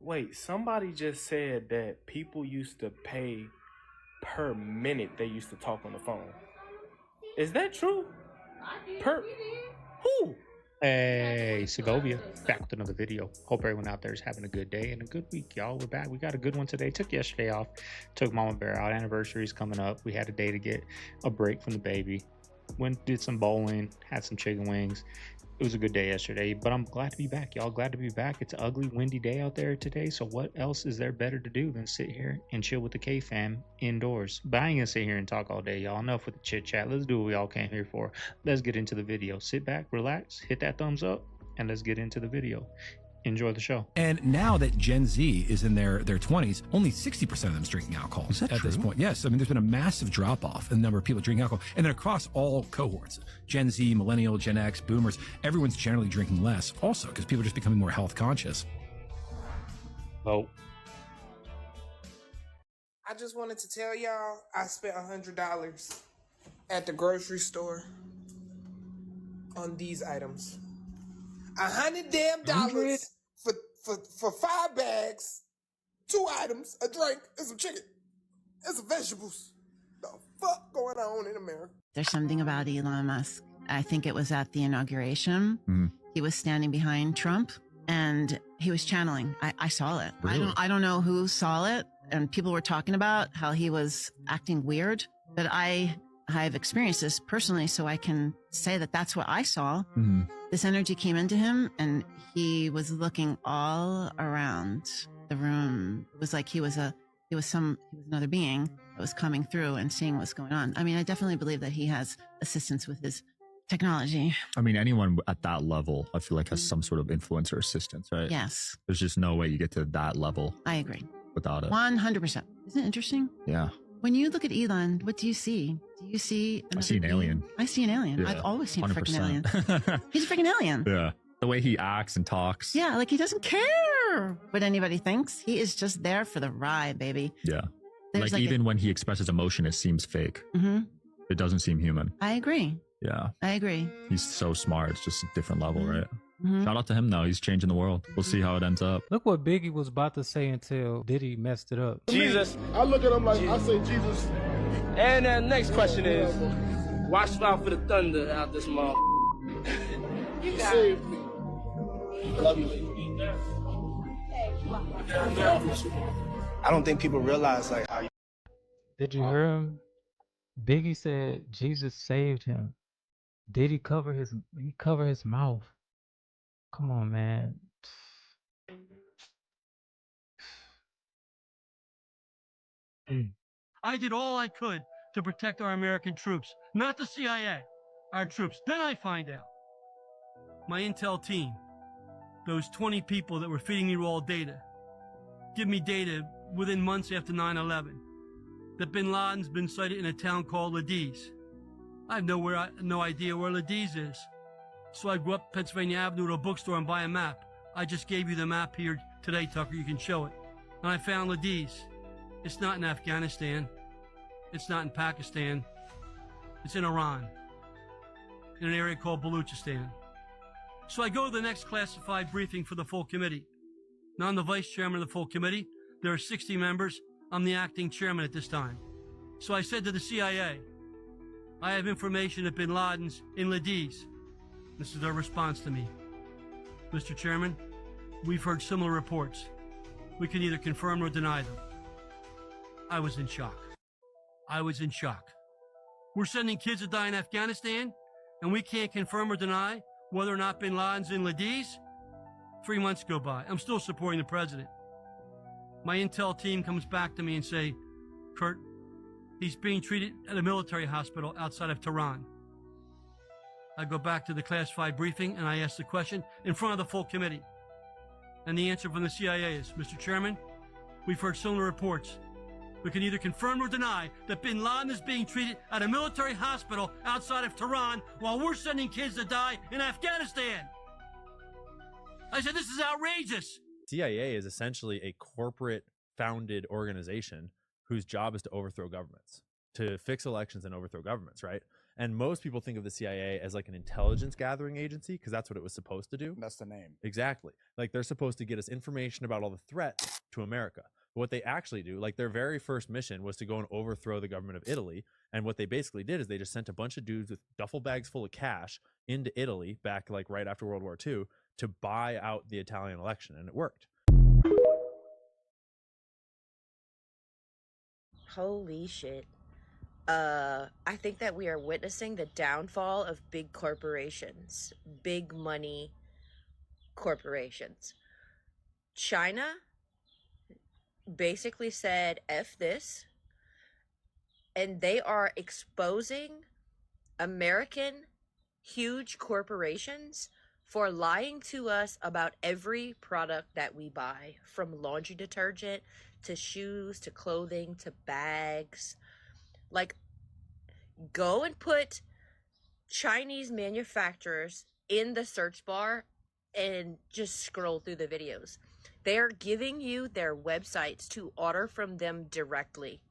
Wait, somebody just said that people used to pay per minute they used to talk on the phone. Is that true? Per who? Hey, Segovia, back with another video. Hope everyone out there is having a good day and a good week, y'all. We're back. We got a good one today. Took yesterday off. Took Mama Bear out. Anniversary's coming up. We had a day to get a break from the baby. Went, did some bowling, had some chicken wings. It was a good day yesterday, but I'm glad to be back, y'all. Glad to be back. It's an ugly, windy day out there today, so what else is there better to do than sit here and chill with the K-fam indoors? But I ain't gonna sit here and talk all day, y'all. Enough with the chit-chat. Let's do what we all came here for. Let's get into the video. Sit back, relax, hit that thumbs up, and let's get into the video. Enjoy the show. And now that Gen Z is in their 20s, only 60% of them is drinking alcohol at this point. Yes, I mean, there's been a massive drop-off in the number of people drinking alcohol, and then across all cohorts, Gen Z, Millennial, Gen X, Boomers, everyone's generally drinking less also because people are just becoming more health conscious. Oh. I just wanted to tell y'all I spent $100 at the grocery store on these items. $100 damn for 5 bags, 2 items, a drink, and some chicken, and some vegetables. The fuck going on in America? There's something about Elon Musk. I think it was at the inauguration. He was standing behind Trump and he was channeling. I saw it. Really? I don't know who saw it, and people were talking about how he was acting weird, but I've experienced this personally, so I can say that that's what I saw. This energy came into him and he was looking all around the room. It was like he was another being that was coming through and seeing what's going on. I mean, I definitely believe that he has assistance with his technology. I mean, anyone at that level, I feel like has some sort of influence or assistance, right? Yes. There's just no way you get to that level. I agree. Without it. 100%. Isn't it interesting? Yeah. When you look at Elon, what do you see? Do you see I see an alien. I see an alien. Yeah, I've always seen a freaking 100%. alien. He's a freaking alien. Yeah. The way he acts and talks. Yeah, like he doesn't care what anybody thinks. He is just there for the ride, baby. Yeah. There's Like even when he expresses emotion, it seems fake. It doesn't seem human. I agree. Yeah. I agree. He's so smart. It's just a different level, right? Shout out to him, though. He's changing the world. We'll see how it ends up. Look what Biggie was about to say until Diddy messed it up. Jesus. I look at him like, I say Jesus. And the next question is, watch out for the thunder out this mall. You saved me. Love you. I don't think people realize like how you... Did you hear him? Biggie said Jesus saved him. Did he cover his mouth? Come on, man. I did all I could to protect our American troops, not the CIA, our troops. Then I find out my intel team, those 20 people that were feeding me raw data, give me data within months after 9/11 that bin Laden's been sighted in a town called Ladiz. I have no idea where Ladiz is. So I go up Pennsylvania Avenue to a bookstore and buy a map. I just gave you the map here today, Tucker. You can show it. And I found Ladiz. It's not in Afghanistan. It's not in Pakistan. It's in Iran, in an area called Baluchistan. So I go to the next classified briefing for the full committee. Now I'm the vice chairman of the full committee. There are 60 members. I'm the acting chairman at this time. So I said to the CIA, I have information that bin Laden's in Ladiz. This is their response to me. Mr. Chairman, we've heard similar reports. We can neither confirm nor deny them. I was in shock. I was in shock. We're sending kids to die in Afghanistan, and we can't confirm or deny whether or not bin Laden's in Ladiz? 3 months go by. I'm still supporting the president. My intel team comes back to me and say, Kurt, he's being treated at a military hospital outside of Tehran. I go back to the classified briefing and I ask the question in front of the full committee. And the answer from the CIA is, Mr. Chairman, we've heard similar reports. We can either confirm or deny that bin Laden is being treated at a military hospital outside of Tehran while we're sending kids to die in Afghanistan. I said, this is outrageous. CIA is essentially a corporate founded organization whose job is to overthrow governments, to fix elections and overthrow governments, right? And most people think of the CIA as like an intelligence gathering agency because that's what it was supposed to do. That's the name. Exactly. Like they're supposed to get us information about all the threats to America. But what they actually do, like their very first mission was to go and overthrow the government of Italy. And what they basically did is they just sent a bunch of dudes with duffel bags full of cash into Italy back like right after World War II to buy out the Italian election. And it worked. Holy shit. I think that we are witnessing the downfall of big corporations, big money corporations. China basically said F this, and they are exposing American huge corporations for lying to us about every product that we buy, from laundry detergent to shoes to clothing to bags. Like, go and put Chinese manufacturers in the search bar and just scroll through the videos. They are giving you their websites to order from them directly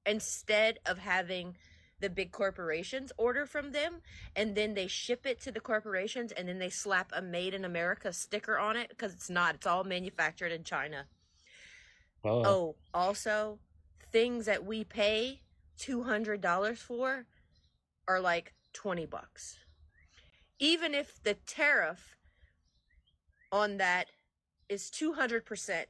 instead of having the big corporations order from them, and then they ship it to the corporations and then they slap a Made in America sticker on it, because it's not. It's all manufactured in China. Oh, also, things that we pay $200 for are like $20. Even if the tariff on that is 200%,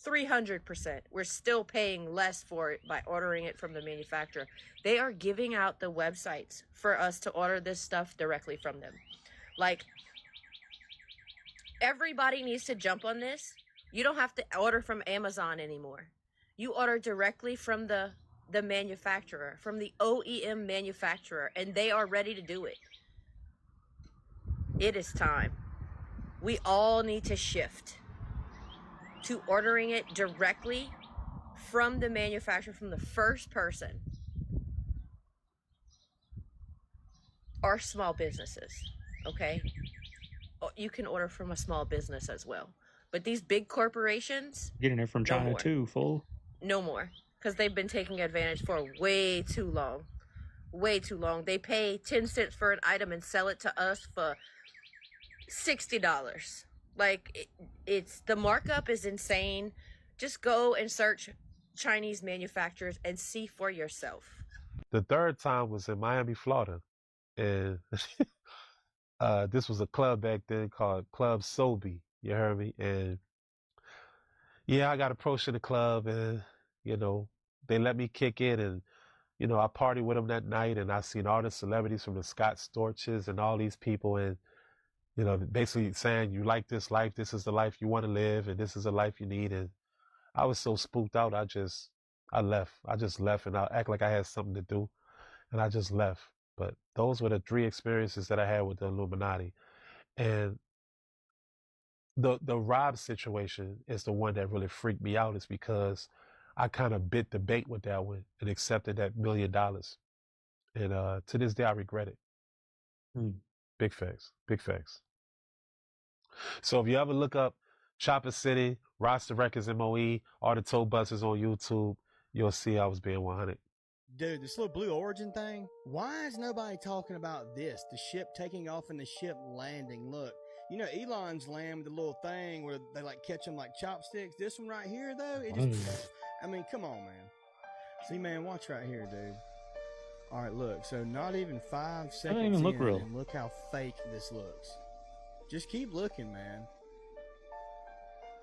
300%, we're still paying less for it by ordering it from the manufacturer. They are giving out the websites for us to order this stuff directly from them. Like, everybody needs to jump on this. You don't have to order from Amazon anymore. You order directly from the manufacturer, from the OEM manufacturer, and they are ready to do it. It is time. We all need to shift to ordering it directly from the manufacturer, from the first person. Or small businesses, okay? You can order from a small business as well. But these big corporations, getting it from China too, fool. No more, because they've been taking advantage for way too long. Way too long. They pay 10 cents for an item and sell it to us for $60. Like, it's the markup is insane. Just go and search Chinese manufacturers and see for yourself. The third time was in Miami, Florida. And this was a club back then called Club Sobe. You heard me? And yeah, I got approached in the club, and, you know, they let me kick in, and, you know, I partied with them that night, and I seen all the celebrities from the Scott Storches and all these people, and, you know, basically saying, you like this life, this is the life you want to live, and this is the life you need. And I was so spooked out, I left. I just left, and I act like I had something to do, and I just left. But those were the 3 experiences that I had with the Illuminati. And the Rob situation is the one that really freaked me out, is because I kind of bit the bait with that one and accepted that $1 million. And to this day, I regret it. Big facts. Big facts. So if you ever look up Chopper City, Roster Records MOE, all the tour buses on YouTube, you'll see I was being 100. Dude, this little Blue Origin thing, why is nobody talking about this? The ship taking off and the ship landing. Look, you know, Elon's land with the little thing where they like catch them like chopsticks. This one right here, though, it just, I mean, come on, man. See, man, watch right here, dude. All right, look, so not even 5 seconds doesn't even look real. And look how fake this looks. Just keep looking, man.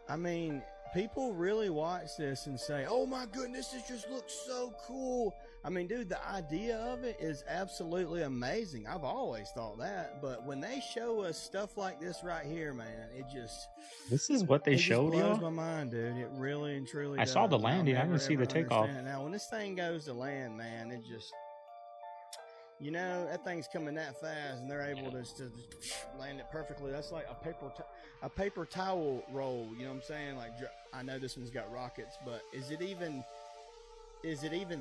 I mean, people really watch this and say, oh my goodness, this just looks so cool. I mean, dude, the idea of it is absolutely amazing. I've always thought that. But when they show us stuff like this right here, man, it just... This is what they showed you? It blows y'all? my mind, dude. It really and truly I does. saw the landing. I didn't see the takeoff. Now, when this thing goes to land, man, it just... You know, that thing's coming that fast, and they're able to land it perfectly. That's like a paper towel roll. You know what I'm saying? Like, I know this one's got rockets, but is it even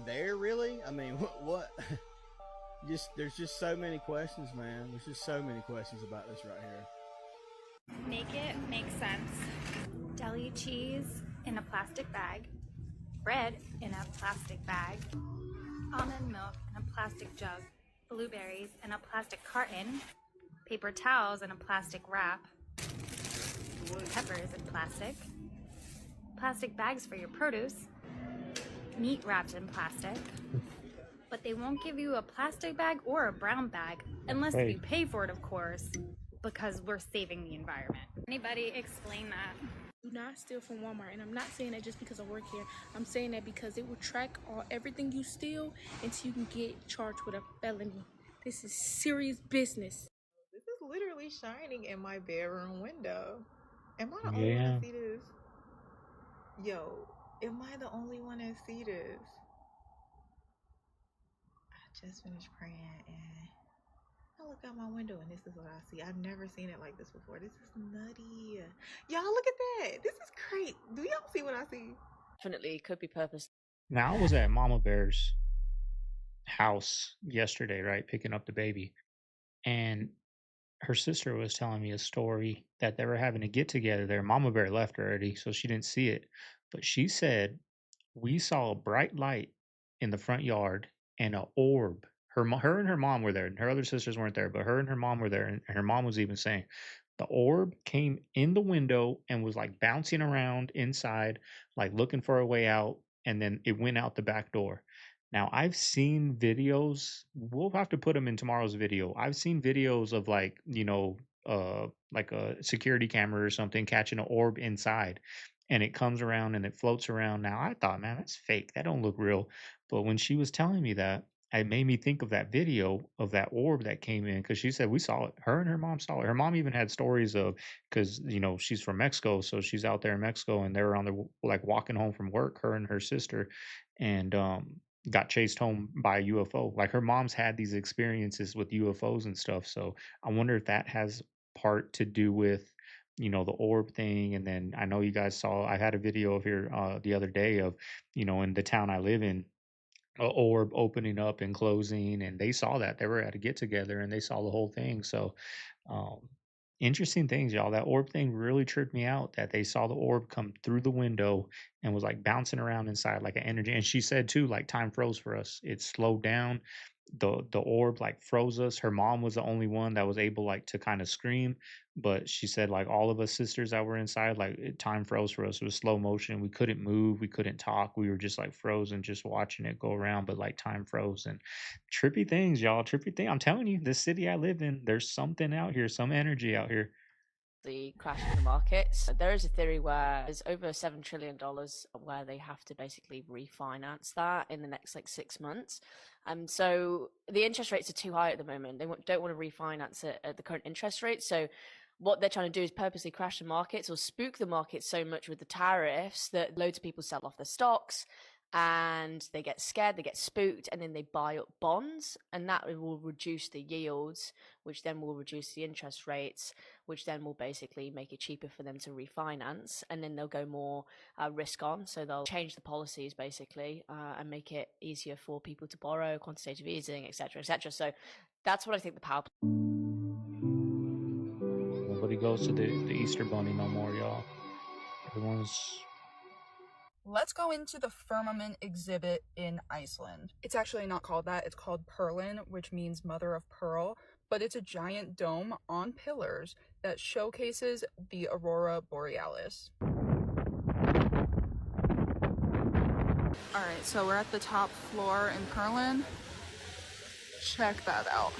there really? I mean, what? There's just so many questions, man. There's just so many questions about this right here. Make it make sense. Deli cheese in a plastic bag, bread in a plastic bag, almond milk in a plastic jug, blueberries in a plastic carton, paper towels in a plastic wrap, peppers in plastic bags for your produce, meat wrapped in plastic, but they won't give you a plastic bag or a brown bag unless you pay for it, of course, because we're saving the environment. Anybody explain that? Do not steal from Walmart, and I'm not saying that just because I work here. I'm saying that because it will track everything you steal until you can get charged with a felony. This is serious business. This is literally shining in my bedroom window. Am I the only one that see this? Yo, am I the only one that see this? I just finished praying and I look out my window and this is what I see. I've never seen it like this before. This is nutty. Y'all look at that. This is great. Do y'all see what I see? Definitely could be purpose. Now, I was at Mama Bear's house yesterday, right, picking up the baby, and her sister was telling me a story that they were having a get together there. Mama Bear left already, so she didn't see it, but she said we saw a bright light in the front yard and an orb. Her and her mom were there, and her other sisters weren't there, but her and her mom were there, and her mom was even saying the orb came in the window and was like bouncing around inside, like looking for a way out, and then it went out the back door. Now, I've seen videos, we'll have to put them in tomorrow's video. I've seen videos of like, like a security camera or something catching an orb inside, and it comes around and it floats around. Now, I thought, man, that's fake. That don't look real. But when she was telling me that, it made me think of that video of that orb that came in, because she said we saw it. Her and her mom saw it. Her mom even had stories of, because she's from Mexico, so she's out there in Mexico, and they were on the like walking home from work, her and her sister, and got chased home by a UFO. Like her mom's had these experiences with UFOs and stuff. So I wonder if that has part to do with the orb thing. And then I know you guys saw, I had a video of here the other day of in the town I live in, a orb opening up and closing, and they saw that. They were at a get together and they saw the whole thing. So interesting things, y'all. That orb thing really tripped me out, that they saw the orb come through the window and was like bouncing around inside like an energy. And she said too, like time froze for us. It slowed down. The orb like froze us. Her mom was the only one that was able like to kind of scream, but she said like all of us sisters that were inside, like time froze for us. It was slow motion. We couldn't move, we couldn't talk, we were just like frozen, just watching it go around. But like time froze. And trippy things, y'all. Trippy thing. I'm telling you, the city I live in, there's something out here, some energy out here. The crash in the markets. There is a theory where there's over $7 trillion where they have to basically refinance that in the next like 6 months. So the interest rates are too high at the moment. They don't want to refinance it at the current interest rate. So what they're trying to do is purposely crash the markets or spook the markets so much with the tariffs that loads of people sell off their stocks and they get scared, they get spooked, and then they buy up bonds, and that will reduce the yields, which then will reduce the interest rates, which then will basically make it cheaper for them to refinance, and then they'll go more risk on. So they'll change the policies basically and make it easier for people to borrow, quantitative easing, etc., etc. So that's what I think the power. Nobody goes to the Easter Bunny no more, y'all. Everyone's. Let's go into the firmament exhibit in Iceland. It's actually not called that. It's called Perlin, which means mother of pearl, but it's a giant dome on pillars that showcases the aurora borealis. Alright, so we're at the top floor in Perlin. Check that out.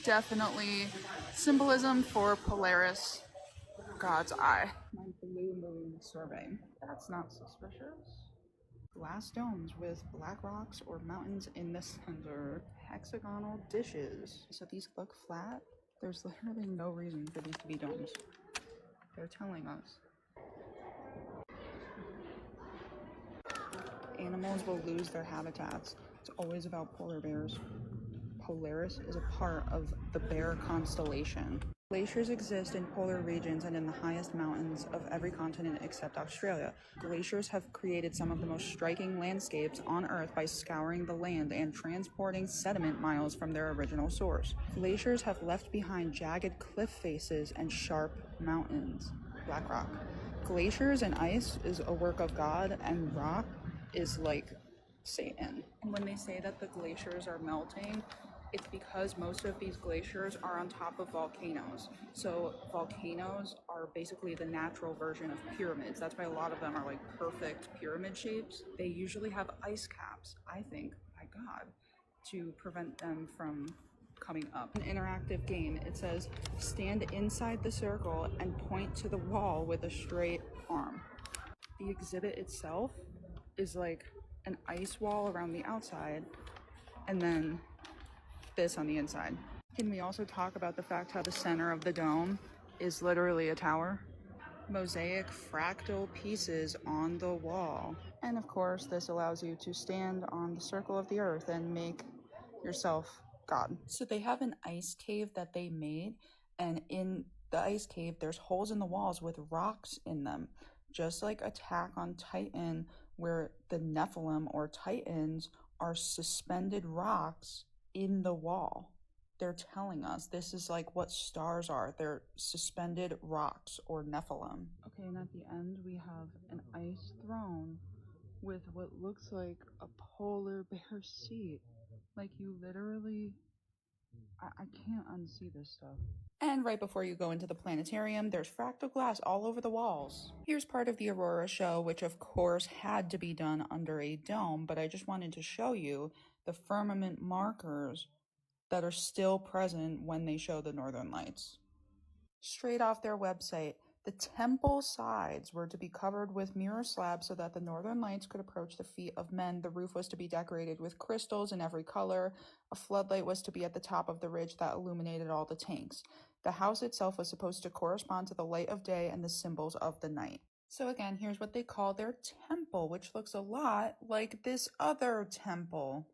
Definitely symbolism for Polaris, God's eye. My blue moon survey. That's not suspicious. Glass domes with black rocks or mountains in the center. Hexagonal dishes. So these look flat. There's literally no reason for these to be domes. They're telling us. Animals will lose their habitats. It's always about polar bears. Polaris is a part of the bear constellation. Glaciers exist in polar regions and in the highest mountains of every continent except Australia. Glaciers have created some of the most striking landscapes on Earth by scouring the land and transporting sediment miles from their original source. Glaciers have left behind jagged cliff faces and sharp mountains. Black rock. Glaciers and ice is a work of God, and rock is like Satan. And when they say that the glaciers are melting, It's because most of these glaciers are on top of volcanoes. So volcanoes are basically the natural version of pyramids. That's why a lot of them are like perfect pyramid shapes. They usually have ice caps, I think, by God, to prevent them from coming up. An interactive game. It says stand inside the circle and point to the wall with a straight arm. The exhibit itself is like an ice wall around the outside and then this on the inside. Can we also talk about the fact how the center of the dome is literally a tower? Mosaic fractal pieces on the wall. And of course, this allows you to stand on the circle of the earth and make yourself God. So they have an ice cave that they made, and in the ice cave, there's holes in the walls with rocks in them, just like Attack on Titan, where the Nephilim or Titans are suspended rocks in the wall. They're telling us this is like what stars are. They're suspended rocks or Nephilim. Okay, and at the end we have an ice throne with what looks like a polar bear seat. Like you literally, I can't unsee this stuff. And right before you go into the planetarium, there's fractal glass all over the walls. Here's part of the Aurora show, which of course had to be done under a dome, but I just wanted to show you the firmament markers that are still present when they show the northern lights. Straight off their website, the temple sides were to be covered with mirror slabs so that the northern lights could approach the feet of men. The roof was to be decorated with crystals in every color. A floodlight was to be at the top of the ridge that illuminated all the tanks. The house itself was supposed to correspond to the light of day and the symbols of the night. So again, here's what they call their temple, which looks a lot like this other temple.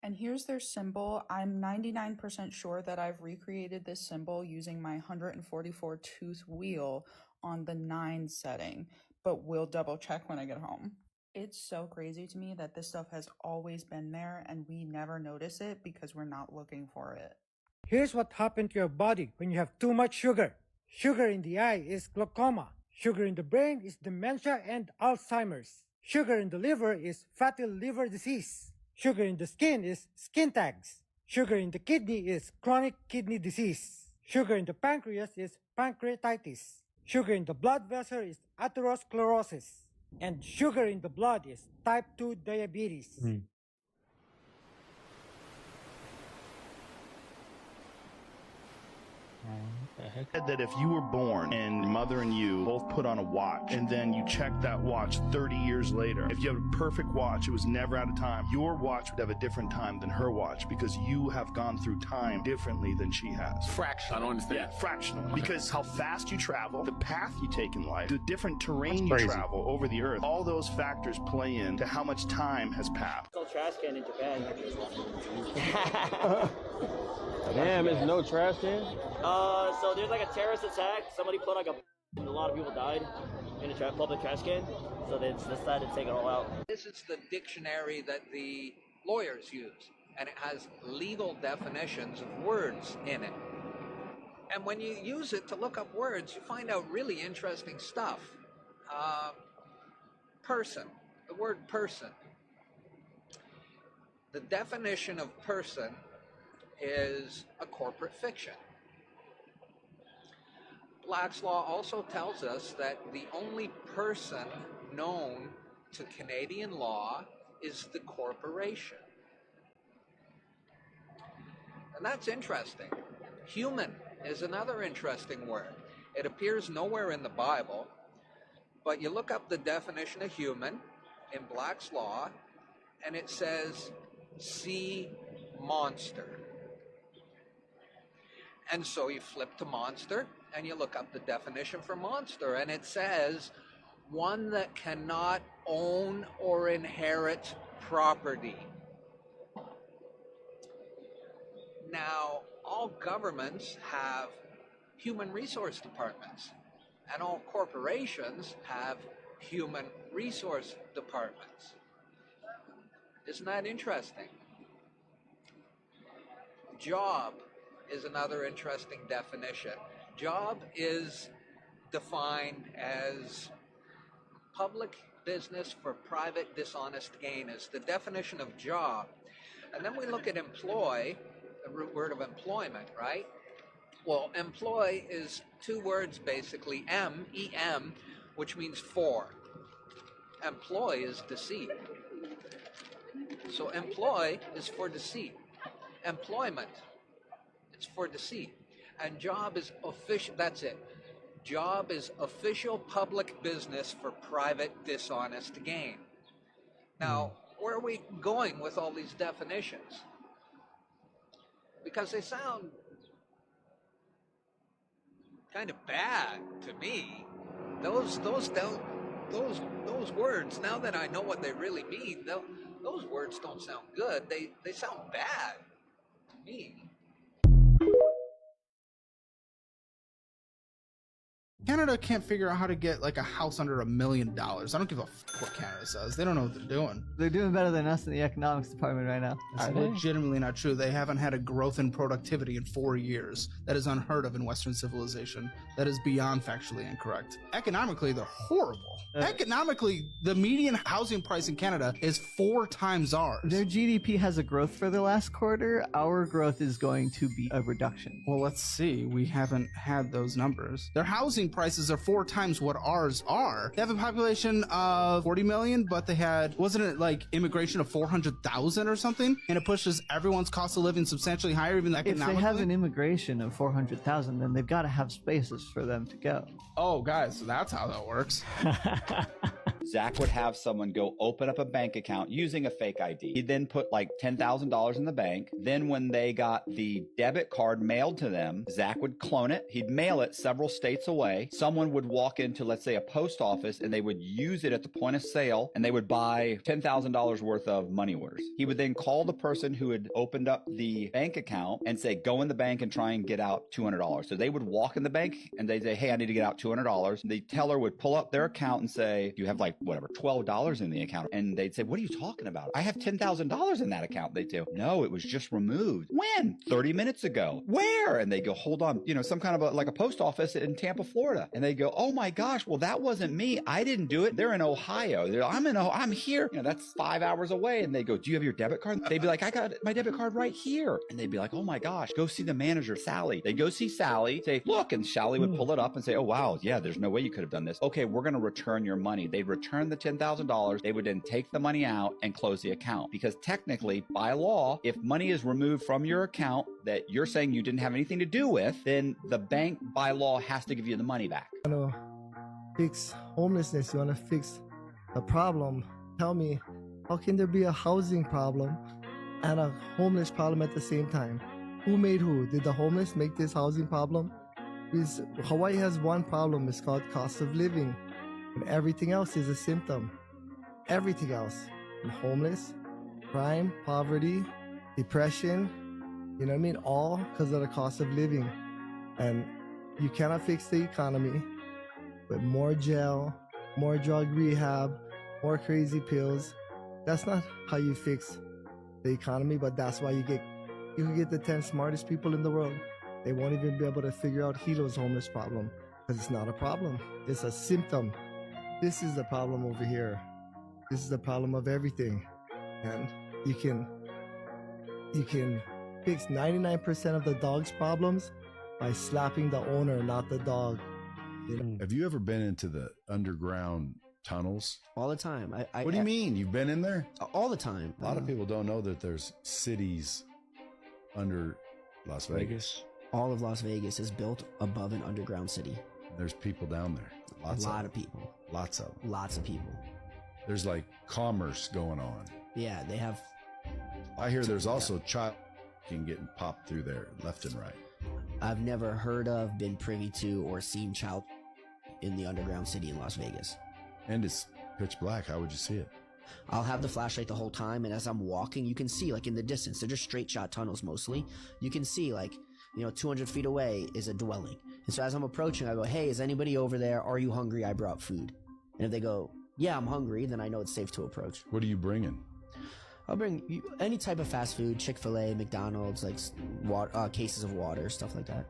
And here's their symbol. I'm 99% sure that I've recreated this symbol using my 144 tooth wheel on the 9 setting, but we'll double check when I get home. It's so crazy to me that this stuff has always been there and we never notice it because we're not looking for it. Here's what happened to your body when you have too much sugar. Sugar in the eye is glaucoma. Sugar in the brain is dementia and Alzheimer's. Sugar in the liver is fatty liver disease. Sugar in the skin is skin tags. Sugar in the kidney is chronic kidney disease. Sugar in the pancreas is pancreatitis. Sugar in the blood vessel is atherosclerosis. And sugar in the blood is type 2 diabetes. Said that if you were born and mother and you both put on a watch and then you check that watch 30 years later, if you have a perfect watch, it was never out of time, your watch would have a different time than her watch because you have gone through time differently than she has. Fractional. I don't understand. Yeah, fractional. Because how fast you travel, the path you take in life, the different terrain you crazy. travel over the earth, all those factors play into how much time has passed. No trash can in Japan. Damn, there's no trash can? So there's like a terrorist attack. Somebody put like a lot of people died in a public trash can. So they decided to take it all out. This is the dictionary that the lawyers use, and it has legal definitions of words in it. And when you use it to look up words, you find out really interesting stuff. Person, the word person. The definition of person is a corporate fiction. Black's Law also tells us that the only person known to Canadian law is the corporation. And that's interesting. Human is another interesting word. It appears nowhere in the Bible, but you look up the definition of human in Black's Law, and it says sea monster. And so you flip to monster, and you look up the definition for monster, and it says one that cannot own or inherit property. Now, all governments have human resource departments, and all corporations have human resource departments. Isn't that interesting? Job is another interesting definition. Job is defined as public business for private dishonest gain is the definition of job. And then we look at employ, the root word of employment, right? Well, employ is two words basically, E-M, which means for. Employ is deceit. So employ is for deceit. Employment, it's for deceit. And job is official, that's it. Job is official public business for private dishonest gain. Now, where are we going with all these definitions? Because they sound kind of bad to me. Those words, now that I know what they really mean, those words don't sound good. They sound bad to me. Canada can't figure out how to get like a house under $1 million. I don't give a fuck what Canada says. They don't know what they're doing. They're doing better than us in the economics department right now. That's legitimately not true. They haven't had a growth in productivity in 4 years. That is unheard of in Western civilization. That is beyond factually incorrect. Economically, they're horrible. Economically, the median housing price in Canada is 4 times ours. Their GDP has a growth for the last quarter. Our growth is going to be a reduction. Well, let's see. We haven't had those numbers. Their housing prices are 4 times what ours are. They have a population of 40 million, but they had, wasn't it like immigration of 400,000 or something? And it pushes everyone's cost of living substantially higher, even economically. If they have an immigration of 400,000, then they've got to have spaces for them to go. Oh, guys, so that's how that works. Zach would have someone go open up a bank account using a fake ID. He'd then put like $10,000 in the bank. Then when they got the debit card mailed to them, Zach would clone it. He'd mail it several states away. Someone would walk into, let's say, a post office, and they would use it at the point of sale, and they would buy $10,000 worth of money orders. He would then call the person who had opened up the bank account and say, go in the bank and try and get out $200. So they would walk in the bank and they'd say, hey, I need to get out $200. The teller would pull up their account and say, you have like whatever, $12 in the account. And they'd say, what are you talking about? I have $10,000 in that account. They'd say, no, it was just removed. When? 30 minutes ago. Where? And they go, hold on, some kind of like a post office in Tampa, Florida. And they go, oh my gosh, well, that wasn't me. I didn't do it. They're in Ohio. I'm here. That's 5 hours away. And they go, do you have your debit card? They'd be like, I got my debit card right here. And they'd be like, oh my gosh, go see the manager, Sally. They go see Sally, say, look, and Sally would pull it up and say, oh wow, yeah, there's no way you could have done this. Okay, we're going to return your money. They'd return the $10,000. They would then take the money out and close the account. Because technically, by law, if money is removed from your account that you're saying you didn't have anything to do with, then the bank by law has to give you the money back. You want to fix homelessness, you want to fix the problem. Tell me, how can there be a housing problem and a homeless problem at the same time? Who made who? Did the homeless make this housing problem? Because Hawaii has one problem, it's called cost of living. And everything else is a symptom. Everything else. From homeless, crime, poverty, depression, you know what I mean? All because of the cost of living. And you cannot fix the economy with more jail, more drug rehab, more crazy pills. That's not how you fix the economy, but that's why you can get the 10 smartest people in the world. They won't even be able to figure out Hilo's homeless problem because it's not a problem. It's a symptom. This is the problem over here. This is the problem of everything. And you can fix 99% of the dog's problems by slapping the owner, not the dog. Have you ever been into the underground tunnels? All the time. What do you mean? You've been in there? All the time. A lot of people don't know that there's cities under Las Vegas. All of Las Vegas is built above an underground city. There's people down there. A lot of people. Lots of them. Lots of people. There's like commerce going on. Yeah, they have. I hear there's also child getting popped through there left and right. I've never heard of, been privy to, or seen child in the underground city in Las Vegas. And it's pitch black. How would you see it? I'll have the flashlight the whole time, and as I'm walking, you can see, like in the distance, they're just straight shot tunnels mostly. You can see, like, 200 feet away is a dwelling. And so as I'm approaching, I go, hey, is anybody over there? Are you hungry? I brought food. And if they go, yeah, I'm hungry, then I know it's safe to approach. What are you bringing? I'll bring any type of fast food, Chick-fil-A, McDonald's, like cases of water, stuff like that.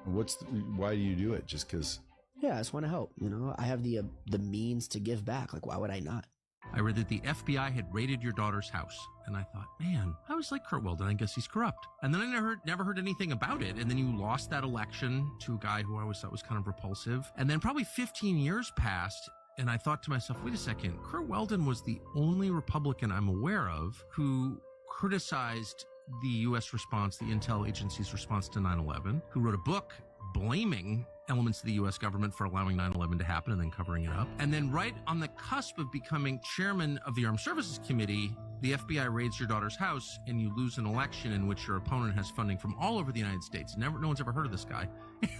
Why do you do it? Just because? Yeah, I just want to help. I have the means to give back. Like, why would I not? I read that the FBI had raided your daughter's house. And I thought, man, I was like Kurt Weldon. I guess he's corrupt. And then I never heard anything about it. And then you lost that election to a guy who I always thought was kind of repulsive. And then probably 15 years passed. And I thought to myself, wait a second, Kurt Weldon was the only Republican I'm aware of who criticized the U.S. response, the intel agency's response to 9/11, who wrote a book blaming elements of the U.S. government for allowing 9/11 to happen and then covering it up. And then right on the cusp of becoming chairman of the Armed Services Committee, the FBI raids your daughter's house and you lose an election in which your opponent has funding from all over the United States. No one's ever heard of this guy.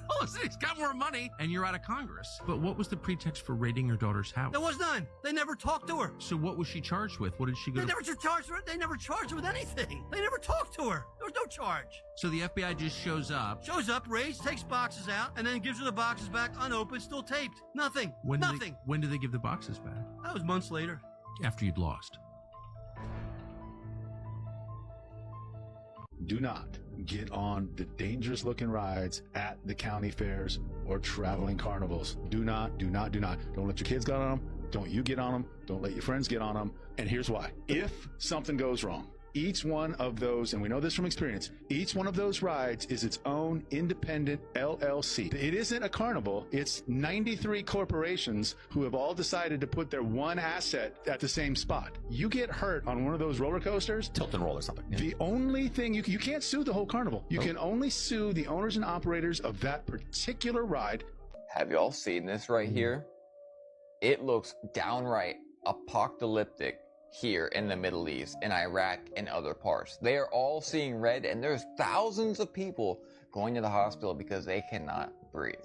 All of a sudden, he's got more money and you're out of Congress. But what was the pretext for raiding your daughter's house? There was none. They never talked to her. So what was she charged with? What did she go They never charged her. They never charged her with anything. They never talked to her. There was no charge. So the FBI just shows up. Shows up, raids, takes boxes out, and then gives her the boxes back unopened, still taped. Nothing. Nothing. When did they give the boxes back? That was months later. After you'd lost. Do not get on the dangerous looking rides at the county fairs or traveling carnivals. Do not. Don't let your kids get on them. Don't you get on them. Don't let your friends get on them. And here's why. If something goes wrong, each one of those, and we know this from experience, each one of those rides is its own independent LLC. It isn't a carnival. It's 93 corporations who have all decided to put their one asset at the same spot. You get hurt on one of those roller coasters, tilt and roll or something. Yeah. The only thing you can't sue the whole carnival. You can only sue the owners and operators of that particular ride. Have y'all seen this right here? It looks downright apocalyptic here in the Middle East, in Iraq, and other parts. They are all seeing red, and there's thousands of people going to the hospital because they cannot breathe.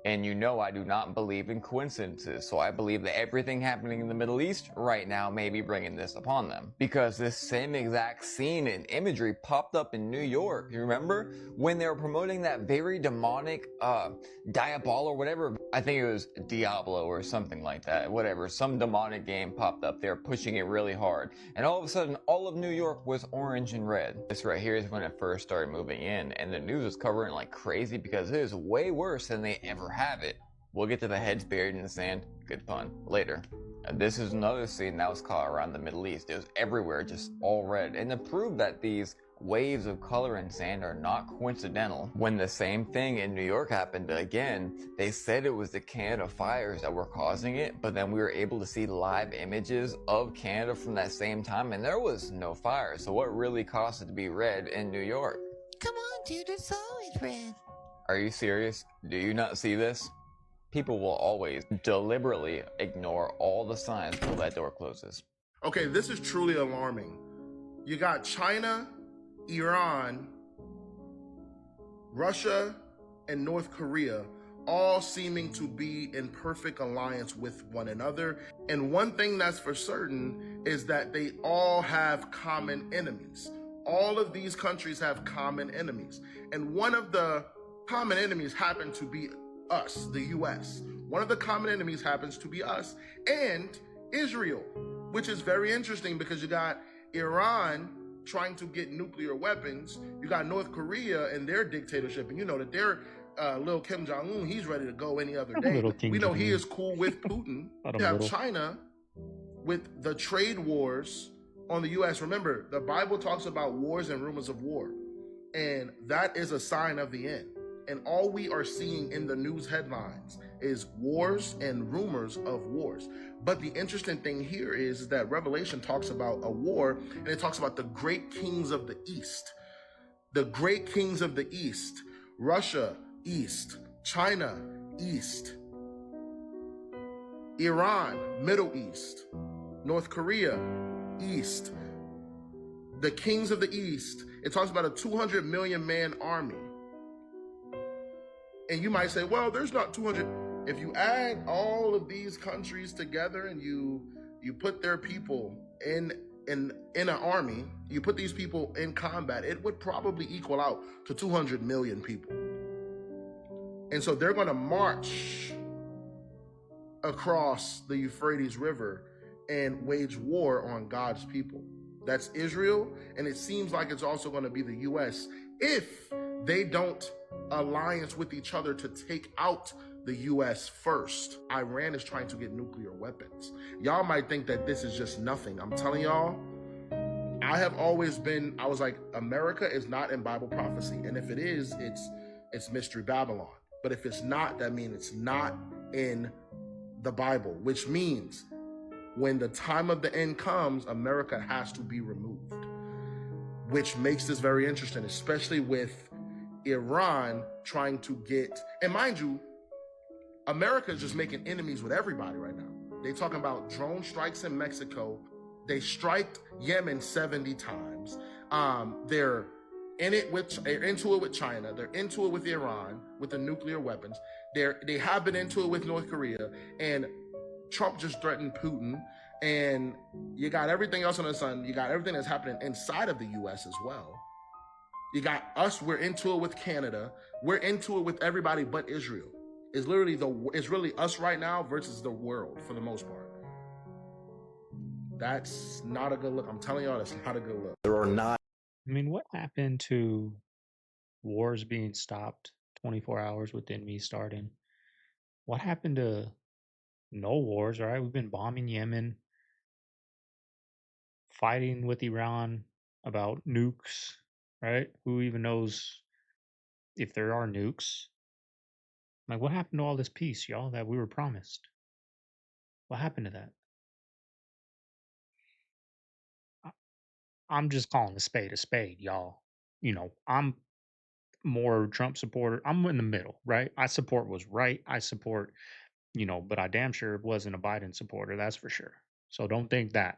And you know I do not believe in coincidences, so I believe that everything happening in the Middle East right now may be bringing this upon them. Because this same exact scene and imagery popped up in New York, you remember? When they were promoting that very demonic, Diabol or whatever, I think it was Diablo or something like that, whatever, some demonic game popped up, they were pushing it really hard. And all of a sudden, all of New York was orange and red. This right here is when it first started moving in, and the news was covering it like crazy because it is way worse than they ever have it. We'll get to the heads buried in the sand, good pun, later. This is another scene that was caught around the Middle East. It was everywhere, just all red. And to prove that these waves of color in sand are not coincidental, when the same thing in New York happened again, they said it was the Canada fires that were causing it, but then we were able to see live images of Canada from that same time, and there was no fire. So what really caused it to be red in New York? Come on, dude, it's always red. Are you serious? Do you not see this? People will always deliberately ignore all the signs until that door closes. Okay, this is truly alarming. You got China, Iran, Russia, and North Korea all seeming to be in perfect alliance with one another. And one thing that's for certain is that they all have common enemies. All of these countries have common enemies. And one of the common enemies happen to be us, the US. One of the common enemies happens to be us and Israel, which is very interesting because you got Iran trying to get nuclear weapons. You got North Korea and their dictatorship, and you know that their little Kim Jong-un, he's ready to go any other day. We know he is cool with Putin. You have China with the trade wars on the US. Remember, the Bible talks about wars and rumors of war, and that is a sign of the end. And all we are seeing in the news headlines is wars and rumors of wars. But the interesting thing here is that Revelation talks about a war, and it talks about the great kings of the East. The great kings of the East. Russia, East. China, East. Iran, Middle East. North Korea, East. The kings of the East. It talks about a 200 million man army. And you might say, well, there's not 200. If you add all of these countries together and you put their people in an army, you put these people in combat, it would probably equal out to 200 million people. And so they're going to march across the Euphrates River and wage war on God's people. That's Israel, and it seems like it's also going to be the US if they don't alliance with each other to take out the US first. Iran is trying to get nuclear weapons. Y'all might think that this is just nothing. I'm telling y'all, I was like, America is not in Bible prophecy. And if it is, it's Mystery Babylon. But if it's not, that means it's not in the Bible, which means when the time of the end comes, America has to be removed, which makes this very interesting, especially with Iran trying to get, and mind you, America is just making enemies with everybody right now. They talking about drone strikes in Mexico. They striked Yemen 70 times. They're into it with China. They're into it with Iran with the nuclear weapons. They have been into it with North Korea, and Trump just threatened Putin. And you got everything else on the sun. You got everything that's happening inside of the U.S. as well. You got us. We're into it with Canada. We're into it with everybody but Israel. It's really us right now versus the world for the most part. That's not a good look. I'm telling y'all, that's not a good look. There are not. I mean, what happened to wars being stopped 24 hours within me starting? What happened to no wars, right? We've been bombing Yemen, fighting with Iran about nukes, right? Who even knows if there are nukes? Like, what happened to all this peace, y'all, that we were promised? What happened to that? I'm just calling a spade, y'all. You know, I'm more Trump supporter. I'm in the middle, right? I support what's right. I support, but I damn sure wasn't a Biden supporter. That's for sure. So don't think that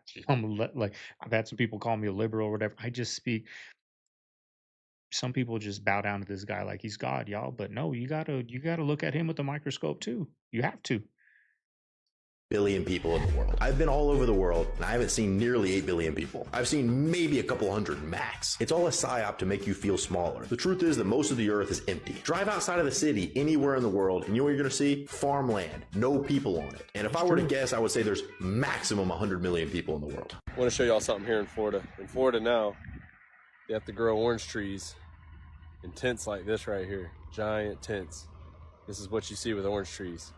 like I've had some people call me a liberal or whatever. I just speak. Some people just bow down to this guy like he's God, y'all. But no, you gotta look at him with a microscope too. You have to. Billion people in the world. I've been all over the world and I haven't seen nearly 8 billion people. I've seen maybe a couple hundred max. It's all a psyop to make you feel smaller. The truth is that most of the earth is empty. Drive outside of the city anywhere in the world and you know what you're gonna see? Farmland. No people on it. And if I were to guess, I would say there's maximum 100 million people in the world. I want to show y'all something here in Florida. In Florida now, they have to grow orange trees in tents like this right here. Giant tents. This is what you see with orange trees.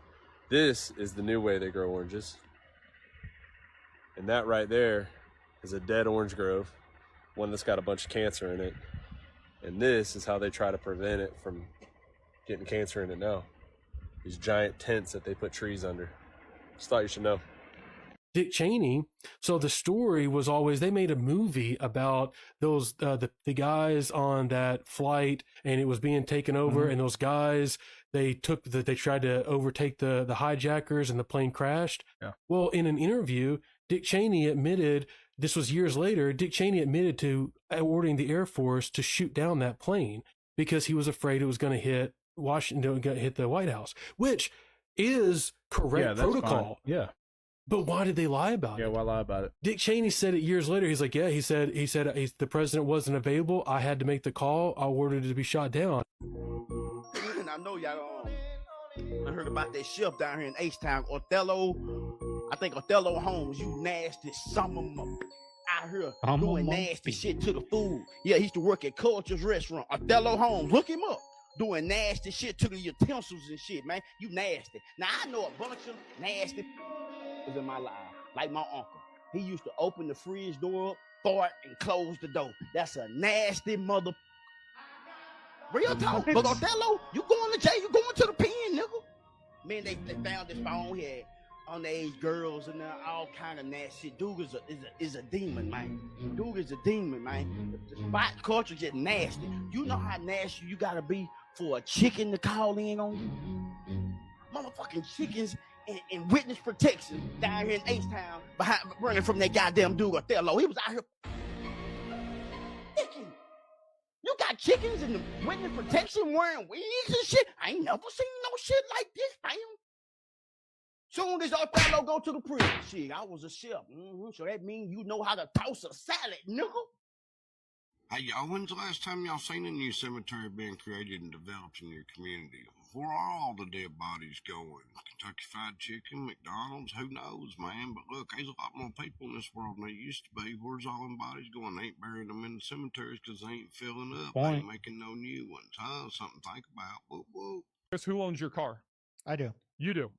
This is the new way they grow oranges. And that right there is a dead orange grove, one that's got a bunch of cancer in it. And this is how they try to prevent it from getting cancer in it now. These giant tents that they put trees under. Just thought you should know. Dick Cheney. So the story was always, they made a movie about those the guys on that flight, and it was being taken over, and those guys, they tried to overtake the hijackers, and the plane crashed. Yeah. Well, in an interview, Dick Cheney admitted, this was years later, Dick Cheney admitted to ordering the Air Force to shoot down that plane because he was afraid it was going to hit Washington, going to hit the White House, which is correct protocol. Fine. Yeah. But why did they lie about it? Yeah, why lie about it? Dick Cheney said it years later. He's like, yeah, he said the president wasn't available. I had to make the call. I ordered it to be shot down. And I know y'all I heard about that ship down here in H-Town, Othello. I think Othello Holmes, you nasty some out here doing nasty shit to the food. Yeah, he used to work at Culture's restaurant. Othello Holmes, look him up. Doing nasty shit to the utensils and shit, man. You nasty. Now, I know a bunch of nasty in my life, like my uncle. He used to open the fridge door up, fart, and close the door. That's a nasty mother. Real talk. But Othello, you going to jail, you going to the pen, nigga. Man, they found this phone here, underage girls and all kind of nasty shit. Dude is a demon, man. Dude is a demon, man. The spot culture just nasty. You know how nasty you gotta be for a chicken to call in on you? Motherfucking chickens in witness protection down here in H-Town, running from that goddamn dude Othello. He was out here. Chicken. You got chickens in the witness protection wearing wigs and shit? I ain't never seen no shit like this, fam. Soon as Othello go to the prison, shit, I was a chef. So that means you know how to toss a salad, nigga. Hey, y'all, when's the last time y'all seen a new cemetery being created and developed in your community? Where are all the dead bodies going? Kentucky Fried Chicken, McDonald's, who knows, man? But look, there's a lot more people in this world than there used to be. Where's all them bodies going? They ain't burying them in the cemeteries because they ain't filling up. They ain't making no new ones, huh? Something to think about. Whoop, whoop. Chris, who owns your car? I do. You do.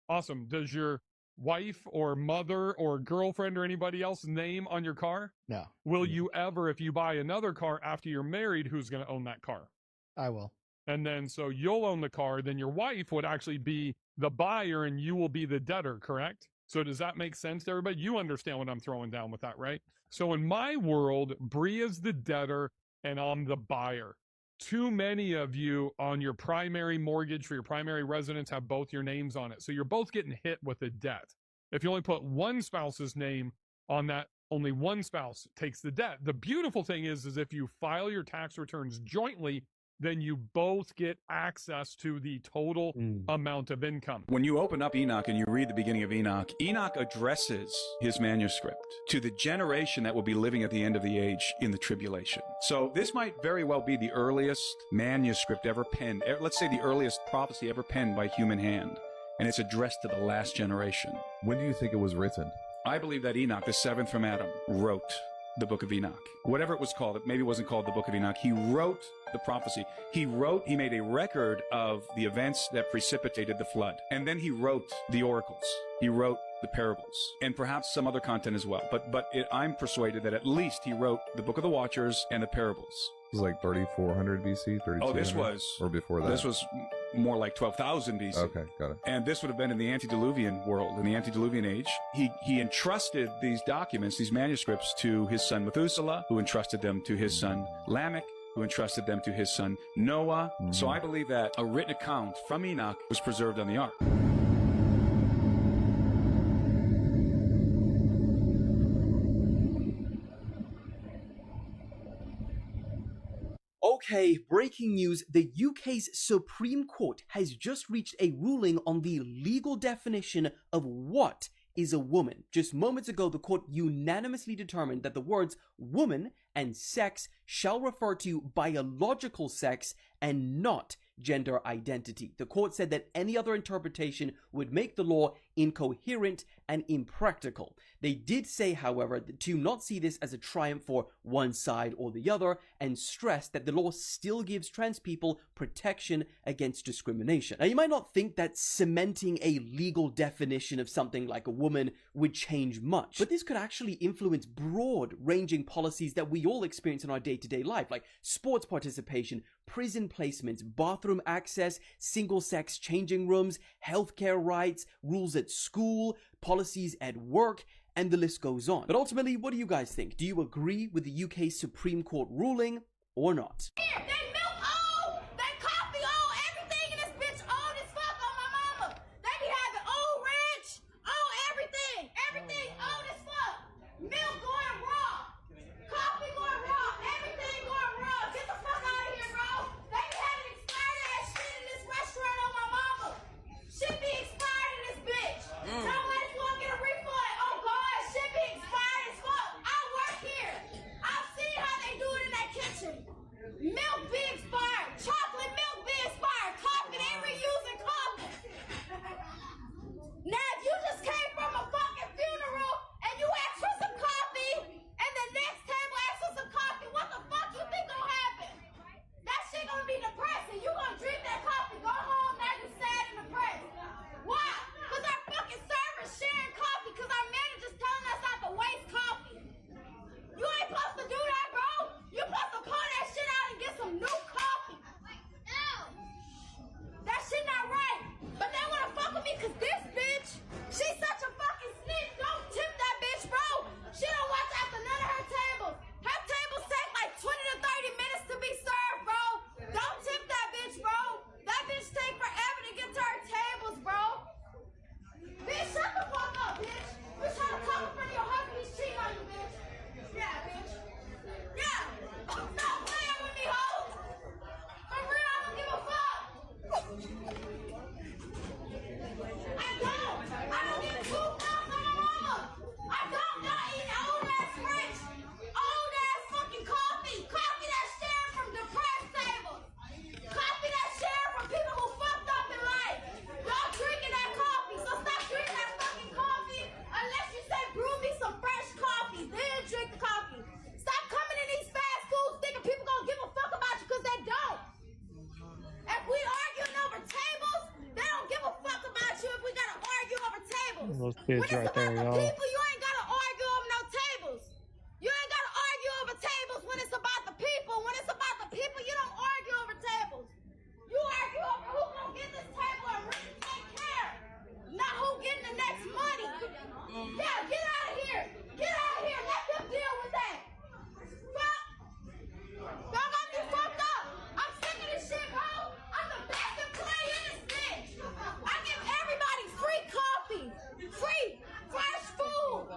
Awesome. Does your wife or mother or girlfriend or anybody else name on your car? No. Will you ever, if you buy another car after you're married, who's going to own that car? I will. And then so you'll own the car, then your wife would actually be the buyer and you will be the debtor, correct? So does that make sense to everybody? You understand what I'm throwing down with that, right? So in my world, Bree is the debtor and I'm the buyer. Too many of you on your primary mortgage for your primary residence have both your names on it. So you're both getting hit with a debt. If you only put one spouse's name on that, only one spouse takes the debt. The beautiful thing is if you file your tax returns jointly, then you both get access to the total amount of income. When you open up Enoch and you read the beginning of Enoch, Enoch addresses his manuscript to the generation that will be living at the end of the age in the tribulation. So this might very well be the earliest manuscript ever penned, let's say the earliest prophecy ever penned by human hand, and it's addressed to the last generation. When do you think it was written? I believe that Enoch, the seventh from Adam, wrote the Book of Enoch. Whatever it was called, maybe it wasn't called the Book of Enoch. He wrote the prophecy. He made a record of the events that precipitated the flood. And then he wrote the oracles. He wrote the parables and perhaps some other content as well. But I'm persuaded that at least he wrote the Book of the Watchers and the parables. It was like 3400 BC, 3200? Oh, this was... Or before that? This was more like 12,000 BC. Okay, got it. And this would have been in the antediluvian world, in the antediluvian age. He entrusted these documents, these manuscripts, to his son Methuselah, who entrusted them to his son Lamech, who entrusted them to his son Noah. So I believe that a written account from Enoch was preserved on the ark. Okay, breaking news. The UK's Supreme Court has just reached a ruling on the legal definition of what is a woman. Just moments ago, the court unanimously determined that the words woman and sex shall refer to biological sex and not gender identity. The court said that any other interpretation would make the law incoherent and impractical. They did say, however, to not see this as a triumph for one side or the other, and stressed that the law still gives trans people protection against discrimination. Now, you might not think that cementing a legal definition of something like a woman would change much, but this could actually influence broad-ranging policies that we all experience in our day-to-day life, like sports participation, prison placements, bathroom access, single-sex changing rooms, healthcare rights, rules at school, policies at work, and the list goes on. But ultimately, what do you guys think? Do you agree with the UK Supreme Court ruling or not? Milk be Kids right there, y'all. People, you ain't gotta argue over no tables. You ain't gotta argue over tables when it's about the people. When it's about the people, you don't argue over tables. You argue over who gonna get this table and really take care, not who getting the next money. Yeah, get out of here. Get out of here. Let them deal with that. Fuck. Y'all got me fucked up. I'm sick of this shit, bro. I'm the best employee in this bitch. I give everybody free coffee, free fresh food.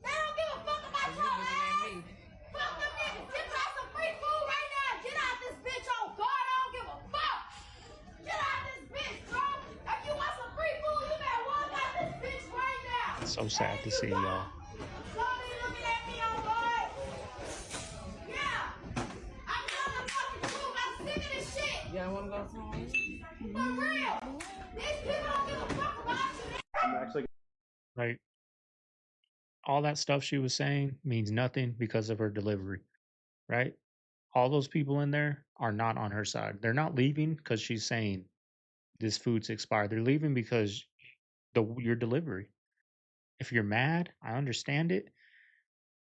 They don't give a fuck about your ass. Fuck them niggas. Get y'all some free food right now. Get out this bitch on guard. I don't give a fuck. Get out this bitch, bro. If you want some free food, you better walk out this bitch right now. It's so sad to see, y'all. Somebody looking at me on guard. Yeah. I'm telling the fucking truth. I'm sick of this shit. Yeah, I want to go somewhere. For real. These people don't give a fuck about you. I'm actually like all that stuff she was saying means nothing because of her delivery, right? All those people in there are not on her side. They're not leaving because she's saying this food's expired. They're leaving because your delivery. If you're mad, I understand it,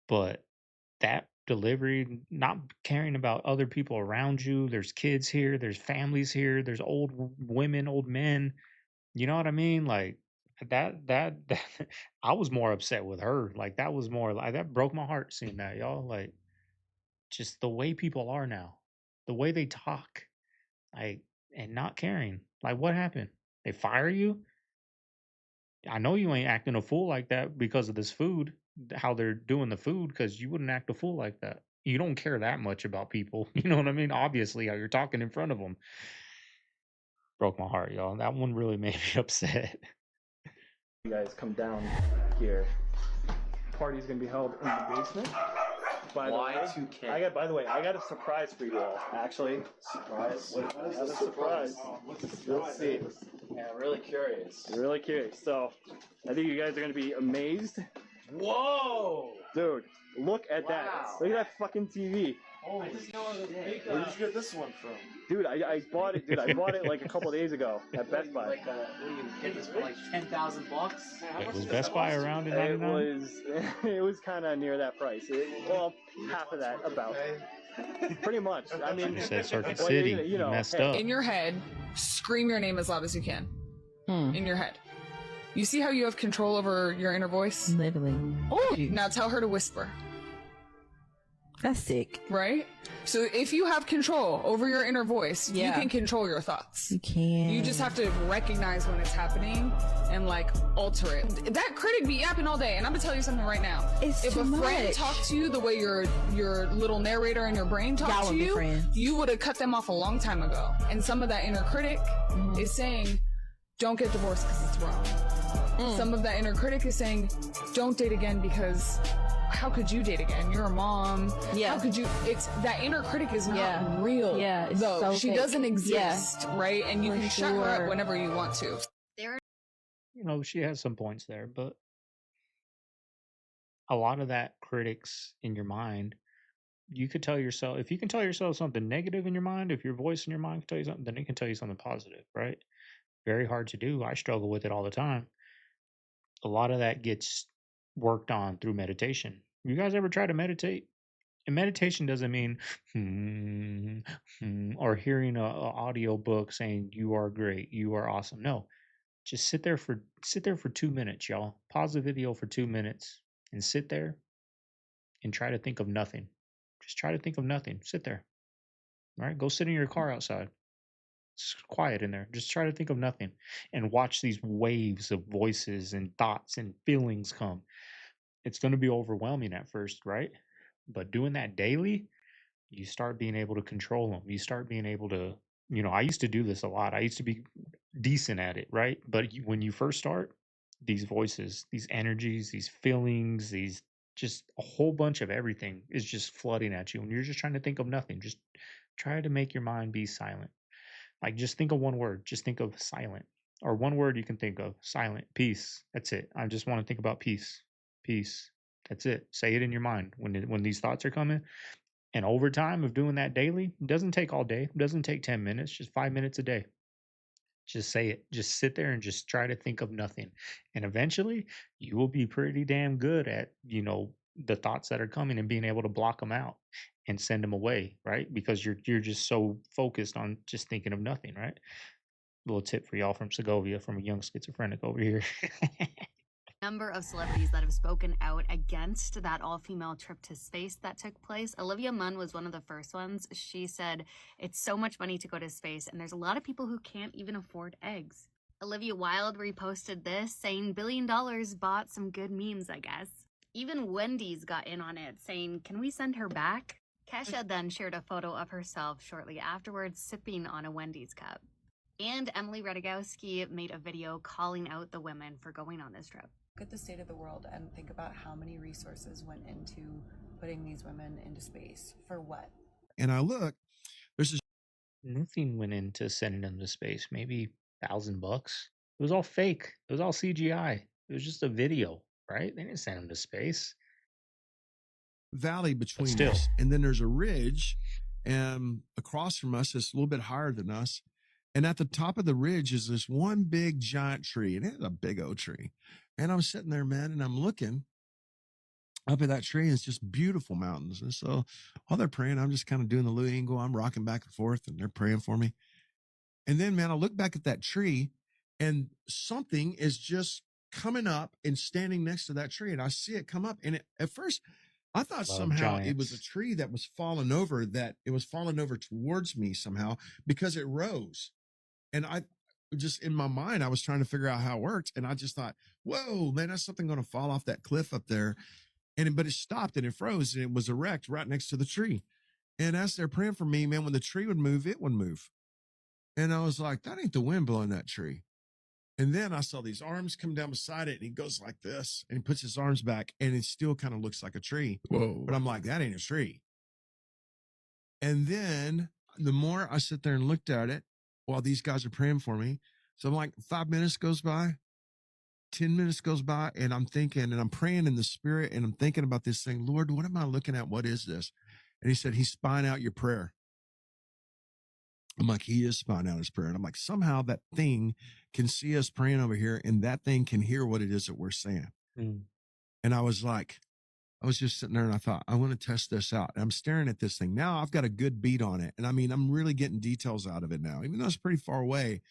but that delivery, not caring about other people around you, there's kids here, there's families here, there's old women, old men. You know what I mean? Like that I was more upset with her. Like that was more like that broke my heart seeing that, y'all. Like just the way people are now, the way they talk, like and not caring. Like what happened? They fire you? I know you ain't acting a fool like that because of this food, how they're doing the food, because you wouldn't act a fool like that. You don't care that much about people. You know what I mean? Obviously, how you're talking in front of them. Broke my heart, y'all. That one really made me upset. You guys come down here. Party's gonna be held in the basement. By the way, I got a surprise for you all. Actually, surprise. What is the surprise? Let's see. Yeah, I'm really curious. You're really curious. So, I think you guys are gonna be amazed. Whoa! Dude, look at that. Look at that fucking TV. Holy shit. Where did you get this one from? Dude, I bought it. Dude, I bought it like a couple days ago at Best Buy. Like, what do you get this for? Like $10,000? Was Best Buy around in It 99? it was kind of near that price. Well, half of that, about. Pretty much. I mean, You said Circuit well, City. you know, messed hey. up. In your head, scream your name as loud as you can. In your head. You see how you have control over your inner voice? Literally. Oh, now tell her to whisper. That's sick. Right? So if you have control over your inner voice, you can control your thoughts. You can. You just have to recognize when it's happening and like alter it. That critic be yapping all day, and I'm gonna tell you something right now. It's if too a friend much. talked to you the way your little narrator in your brain Y'all talked to would be you, friends. you would have cut them off a long time ago. And some of that inner critic is saying, don't get divorced because it's wrong. Some of that inner critic is saying, don't date again because how could you date again? You're a mom. Yeah. How could you? It's that inner critic is not Yeah. real. Yeah, it's though so she fake. doesn't exist, right? And you For can shut her sure. up whenever you want to. You know, she has some points there, but a lot of that critics in your mind, you could tell yourself, if you can tell yourself something negative in your mind, if your voice in your mind can tell you something, then it can tell you something positive, right? Very hard to do. I struggle with it all the time. A lot of that gets worked on through meditation. You guys ever try to meditate? And meditation doesn't mean or hearing a audio book saying you are great, you are awesome. No, just sit there for 2 minutes, y'all. Pause the video for 2 minutes and sit there and try to think of nothing. Just try to think of nothing. Sit there. All right, go sit in your car outside. It's quiet in there. Just try to think of nothing and watch these waves of voices and thoughts and feelings come. It's going to be overwhelming at first, right? But doing that daily, you start being able to control them. You start being able to, I used to do this a lot. I used to be decent at it, right? But when you first start, these voices, these energies, these feelings, these just a whole bunch of everything is just flooding at you. And you're just trying to think of nothing. Just try to make your mind be silent. Like just think of one word. Just think of silent. Or one word you can think of. Silent. Peace. That's it. I just want to think about peace. Peace. That's it. Say it in your mind when these thoughts are coming. And over time of doing that daily, it doesn't take all day. It doesn't take 10 minutes, just 5 minutes a day. Just say it. Just sit there and just try to think of nothing. And eventually you will be pretty damn good at, the thoughts that are coming and being able to block them out and send them away, right? Because you're just so focused on just thinking of nothing, right? Little tip for y'all from Segovia, from a young schizophrenic over here. Number of celebrities that have spoken out against that all-female trip to space that took place. Olivia Munn was one of the first ones. She said, it's so much money to go to space, and there's a lot of people who can't even afford eggs. Olivia Wilde reposted this, saying, $1 billion bought some good memes, I guess. Even Wendy's got in on it, saying, can we send her back? Kesha then shared a photo of herself shortly afterwards, sipping on a Wendy's cup. And Emily Ratajkowski made a video calling out the women for going on this trip. Look at the state of the world and think about how many resources went into putting these women into space. For what? And I look, there's nothing went into sending them to space. Maybe $1,000. It was all fake. It was all CGI. It was just a video, right? They didn't send them to space. Valley between us, and then there's a ridge, and across from us is a little bit higher than us. And at the top of the ridge is this one big giant tree, and it's a big old tree. And I'm sitting there, man, and I'm looking up at that tree, and it's just beautiful mountains. And so while they're praying, I'm just kind of doing the Louis Engle. I'm rocking back and forth, and they're praying for me. And then, man, I look back at that tree, and something is just coming up and standing next to that tree. And I see it come up. And at first, I thought somehow it was a tree that was falling over, that it was falling over towards me somehow because it rose. And I just, in my mind, I was trying to figure out how it worked. And I just thought, whoa, man, that's something going to fall off that cliff up there. But it stopped and it froze and it was erect right next to the tree. And as they're praying for me, man, when the tree would move, it would move. And I was like, that ain't the wind blowing that tree. And then I saw these arms come down beside it, and he goes like this, and he puts his arms back, and it still kind of looks like a tree. Whoa. But I'm like, that ain't a tree. And then the more I sit there and looked at it while these guys are praying for me, so I'm like, 5 minutes goes by, 10 minutes goes by, and I'm thinking, and I'm praying in the spirit, and I'm thinking about this thing, Lord, what am I looking at? What is this? And he said, he's spying out your prayer. I'm like, he is spying out his prayer. And I'm like, somehow that thing can see us praying over here, and that thing can hear what it is that we're saying. And I was just sitting there, and I thought, I want to test this out. And I'm staring at this thing. Now I've got a good beat on it. And I mean, I'm really getting details out of it now. Even though it's pretty far away,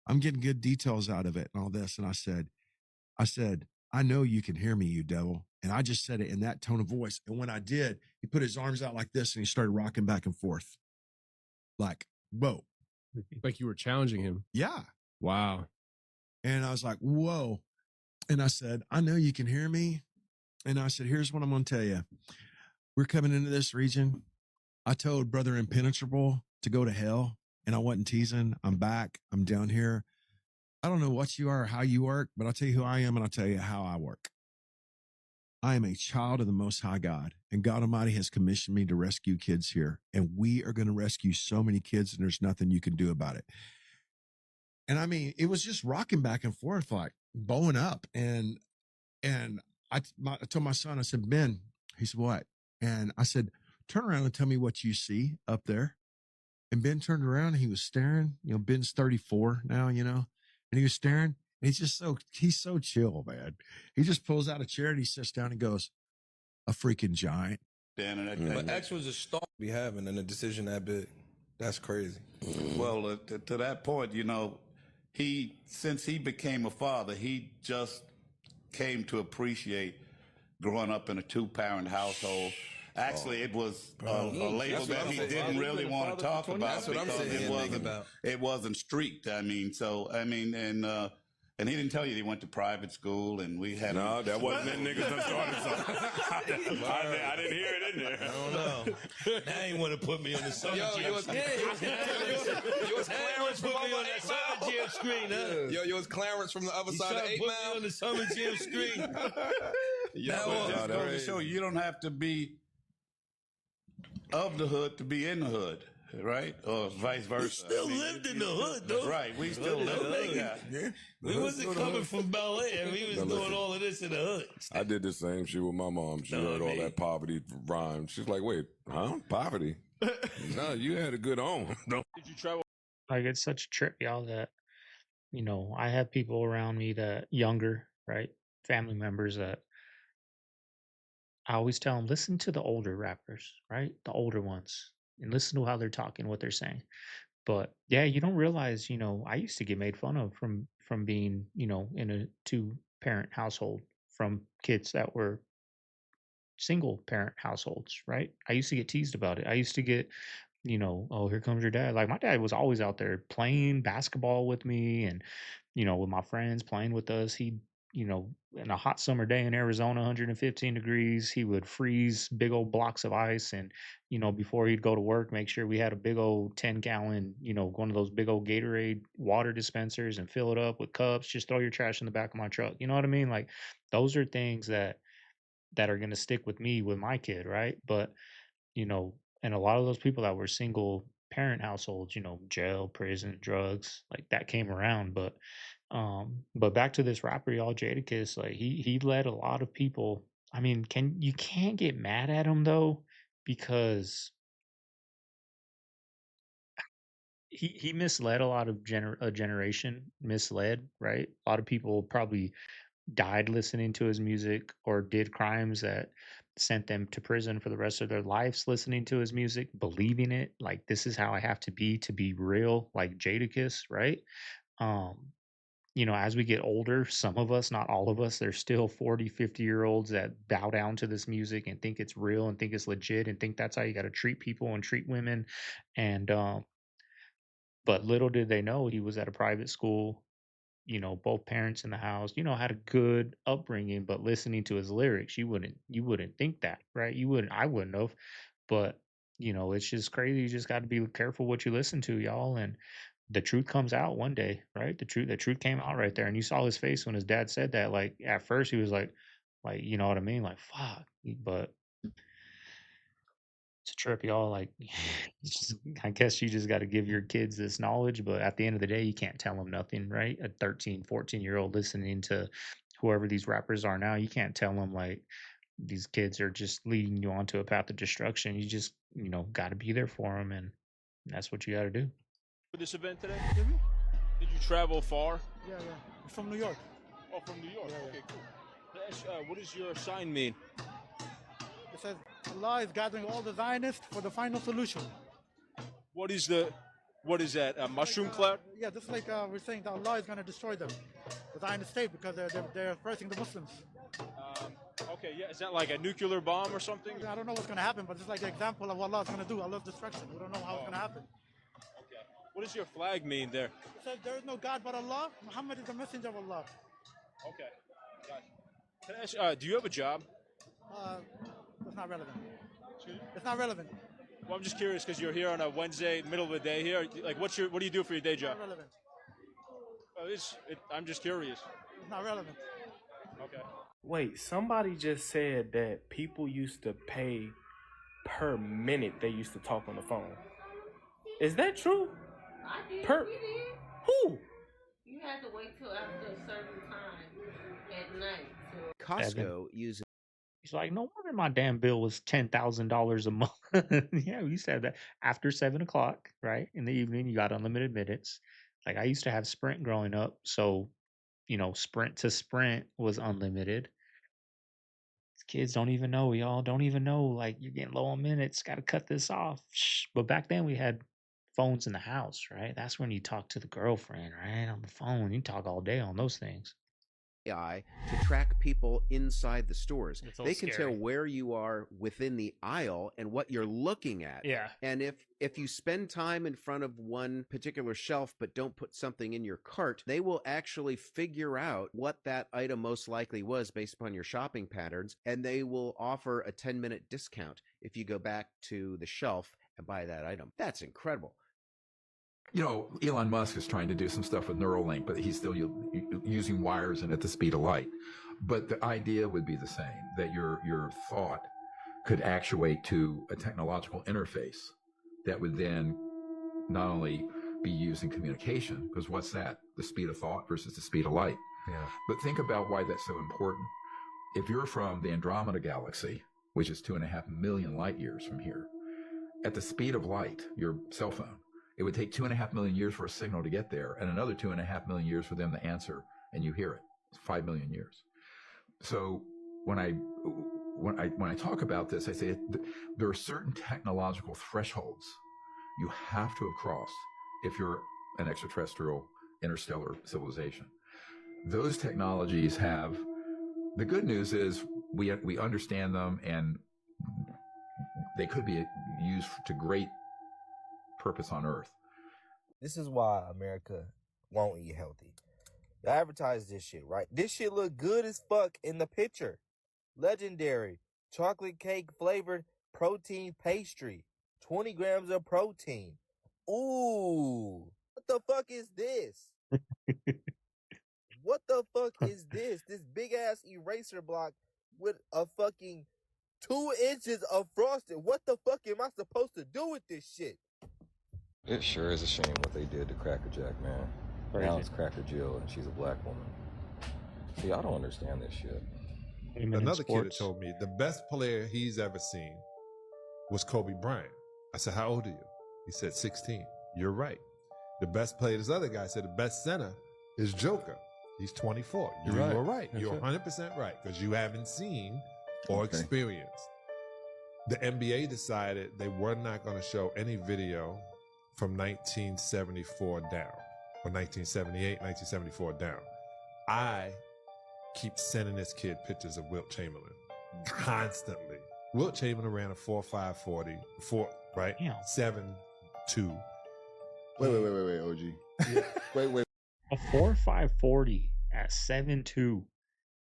I'm getting good details out of it and all this. And I said, I know you can hear me, you devil. And I just said it in that tone of voice. And when I did, he put his arms out like this, and he started rocking back and forth. Like, whoa. Like you were challenging him. Yeah. Wow. And I was like, whoa. And I said, I know you can hear me. And I said, here's what I'm going to tell you. We're coming into this region. I told Brother Impenetrable to go to hell, and I wasn't teasing. I'm back. I'm down here. I don't know what you are or how you work, but I'll tell you who I am, and I'll tell you how I work. I am a child of the Most High God, and God Almighty has commissioned me to rescue kids here. And we are going to rescue so many kids, and there's nothing you can do about it. And I mean, it was just rocking back and forth, like bowing up. And I told my son, I said, Ben, he said, what? And I said, turn around and tell me what you see up there. And Ben turned around and he was staring. Ben's 34 now, and he was staring. And he's so chill, man. He just pulls out a chair and he sits down and goes, a freaking giant. But X was a star we having and a decision that big. That's crazy. Well, to that point, since he became a father, he just came to appreciate growing up in a 2-parent household. Actually, it was a label that he didn't really want to talk about because it wasn't street. And he didn't tell you he went to private school, and we had... No, that wasn't that niggas done started something. I didn't hear it in there. I don't know. Now you want to put me on the summer jam screen. You was Clarence from the other summer jam screen, huh? Yo, you was Clarence from the other side of 8 Mile. Put me on the summer jam screen. Just goes to show you don't have to be of the hood to be in the hood. Right? Or vice versa. We still lived in the hood, though. Right. We still lived in the hood. We wasn't coming from Bel Air. We was doing all of this in the hood. I did the same shit with my mom. She heard all that poverty rhyme. She's like, wait, huh? Poverty? No, you had a good home. Did you travel? Like, it's such a trip, y'all, that you know, I have people around me that younger, right? Family members that I always tell them, listen to the older rappers, right? The older ones, and listen to how they're talking, what they're saying. But yeah, you don't realize, you know, I used to get made fun of from being, you know, in a two parent household from kids that were single parent households, right? I used to get teased about it. I used to get, you know, oh, here comes your dad. Like my dad was always out there playing basketball with me and, you know, with my friends playing with us. He, you know, in a hot summer day in Arizona, 115 degrees, he would freeze big old blocks of ice. And, you know, before he'd go to work, make sure we had a big old 10-gallon, you know, one of those big old Gatorade water dispensers and fill it up with cups. Just throw your trash in the back of my truck. You know what I mean? Like those are things that are going to stick with me with my kid, right? But, you know, and a lot of those people that were single parent households, you know, jail, prison, drugs, like that came around. But back to this rapper, y'all, Jadakiss, like he led a lot of people. I mean, you can't get mad at him though, because he misled a lot of a generation, misled, right? A lot of people probably died listening to his music or did crimes that sent them to prison for the rest of their lives listening to his music, believing it. Like, this is how I have to be real, like Jadakiss, right? Um, you know, as we get older, some of us, not all of us, there's still 40, 50-year-olds that bow down to this music and think it's real and think it's legit and think that's how you got to treat people and treat women. And, but little did they know he was at a private school, you know, both parents in the house, you know, had a good upbringing, but listening to his lyrics, you wouldn't think that, right? I wouldn't have. But, you know, it's just crazy. You just got to be careful what you listen to, y'all. And the truth comes out one day, right? The truth came out right there. And you saw his face when his dad said that. Like at first he was like, you know what I mean? Like, fuck. But it's a trip, y'all. Like, I guess you just got to give your kids this knowledge, but at the end of the day, you can't tell them nothing, right? A 13, 14-year-old listening to whoever these rappers are now, you can't tell them like these kids are just leading you onto a path of destruction. You just, you know, got to be there for them, and that's what you got to do. For this event today? Did you travel far? Yeah. I'm from New York. Oh, from New York. Okay, cool. What does your sign mean? It says Allah is gathering all the Zionists for the final solution. What is that? A mushroom cloud? Yeah, just like we're saying that Allah is going to destroy them, the Zionist state, because they're oppressing the Muslims. Okay, yeah. Is that like a nuclear bomb or something? I don't know what's going to happen, but it's like an example of what Allah is going to do, Allah's destruction. We don't know how it's going to happen. Okay. What does your flag mean there? It says there is no God but Allah. Muhammad is the messenger of Allah. Okay. Gotcha. Can I ask, do you have a job? It's not relevant. It's not relevant. Well, I'm just curious because you're here on a Wednesday, middle of the day here. Like, what do you do for your day job? It's not relevant. I'm just curious. It's not relevant. Okay. Wait, somebody just said that people used to pay per minute they used to talk on the phone. Is that true? I did. Per We did. who? You had to wait till after a certain time at night. Costco uses. He's like, no wonder my damn bill was $10,000 a month. Yeah, we used to have that after 7 o'clock, right? In the evening, you got unlimited minutes. Like I used to have Sprint growing up. So, you know, Sprint to Sprint was unlimited. Kids don't even know, y'all. Don't even know. Like you're getting low on minutes. Got to cut this off. Shh. But back then we had phones in the house, right? That's when you talk to the girlfriend, right? On the phone. You talk all day on those things. AI to track people inside the stores. It's all They can scary. tell where you are within the aisle and what you're looking at. Yeah. And if you spend time in front of one particular shelf but don't put something in your cart, they will actually figure out what that item most likely was based upon your shopping patterns, and they will offer a 10-minute discount if you go back to the shelf and buy that item. That's incredible. You know, Elon Musk is trying to do some stuff with Neuralink, but he's still using wires and at the speed of light. But the idea would be the same, that your thought could actuate to a technological interface that would then not only be used in communication, because what's that? The speed of thought versus the speed of light. Yeah. But think about why that's so important. If you're from the Andromeda Galaxy, which is 2.5 million light years from here, at the speed of light, your cell phone, It would take 2.5 million years for a signal to get there, and another 2.5 million years for them to answer, and you hear it. It's 5 million years. So when I talk about this, I say there are certain technological thresholds you have to have crossed if you're an extraterrestrial interstellar civilization. Those technologies have, the good news is we understand them, and they could be used to great purpose on Earth. This is why America won't eat healthy. Y'all advertise this shit, right? This shit look good as fuck in the picture. Legendary chocolate cake flavored protein pastry. 20 grams of protein. Ooh, what the fuck is this? What the fuck is this? This big ass eraser block with a fucking 2 inches of frosting. What the fuck am I supposed to do with this shit? It sure is a shame what they did to Cracker Jack, man. Crazy. Now it's Cracker Jill, and she's a black woman. See, I don't understand this shit. Another kid had told me the best player he's ever seen was Kobe Bryant. I said, how old are you? He said, 16. You're right. The best player, this other guy said the best center is Joker. He's 24. You were right. You're 100% right, because you haven't seen or experienced. The NBA decided they were not going to show any video from 1974 down, or 1978, 1974 down. I keep sending this kid pictures of Wilt Chamberlain constantly. Wilt Chamberlain ran a 4.540, right? Yeah. 7.2. Wait, OG. Yeah. Wait. A 4.540 at 7.2.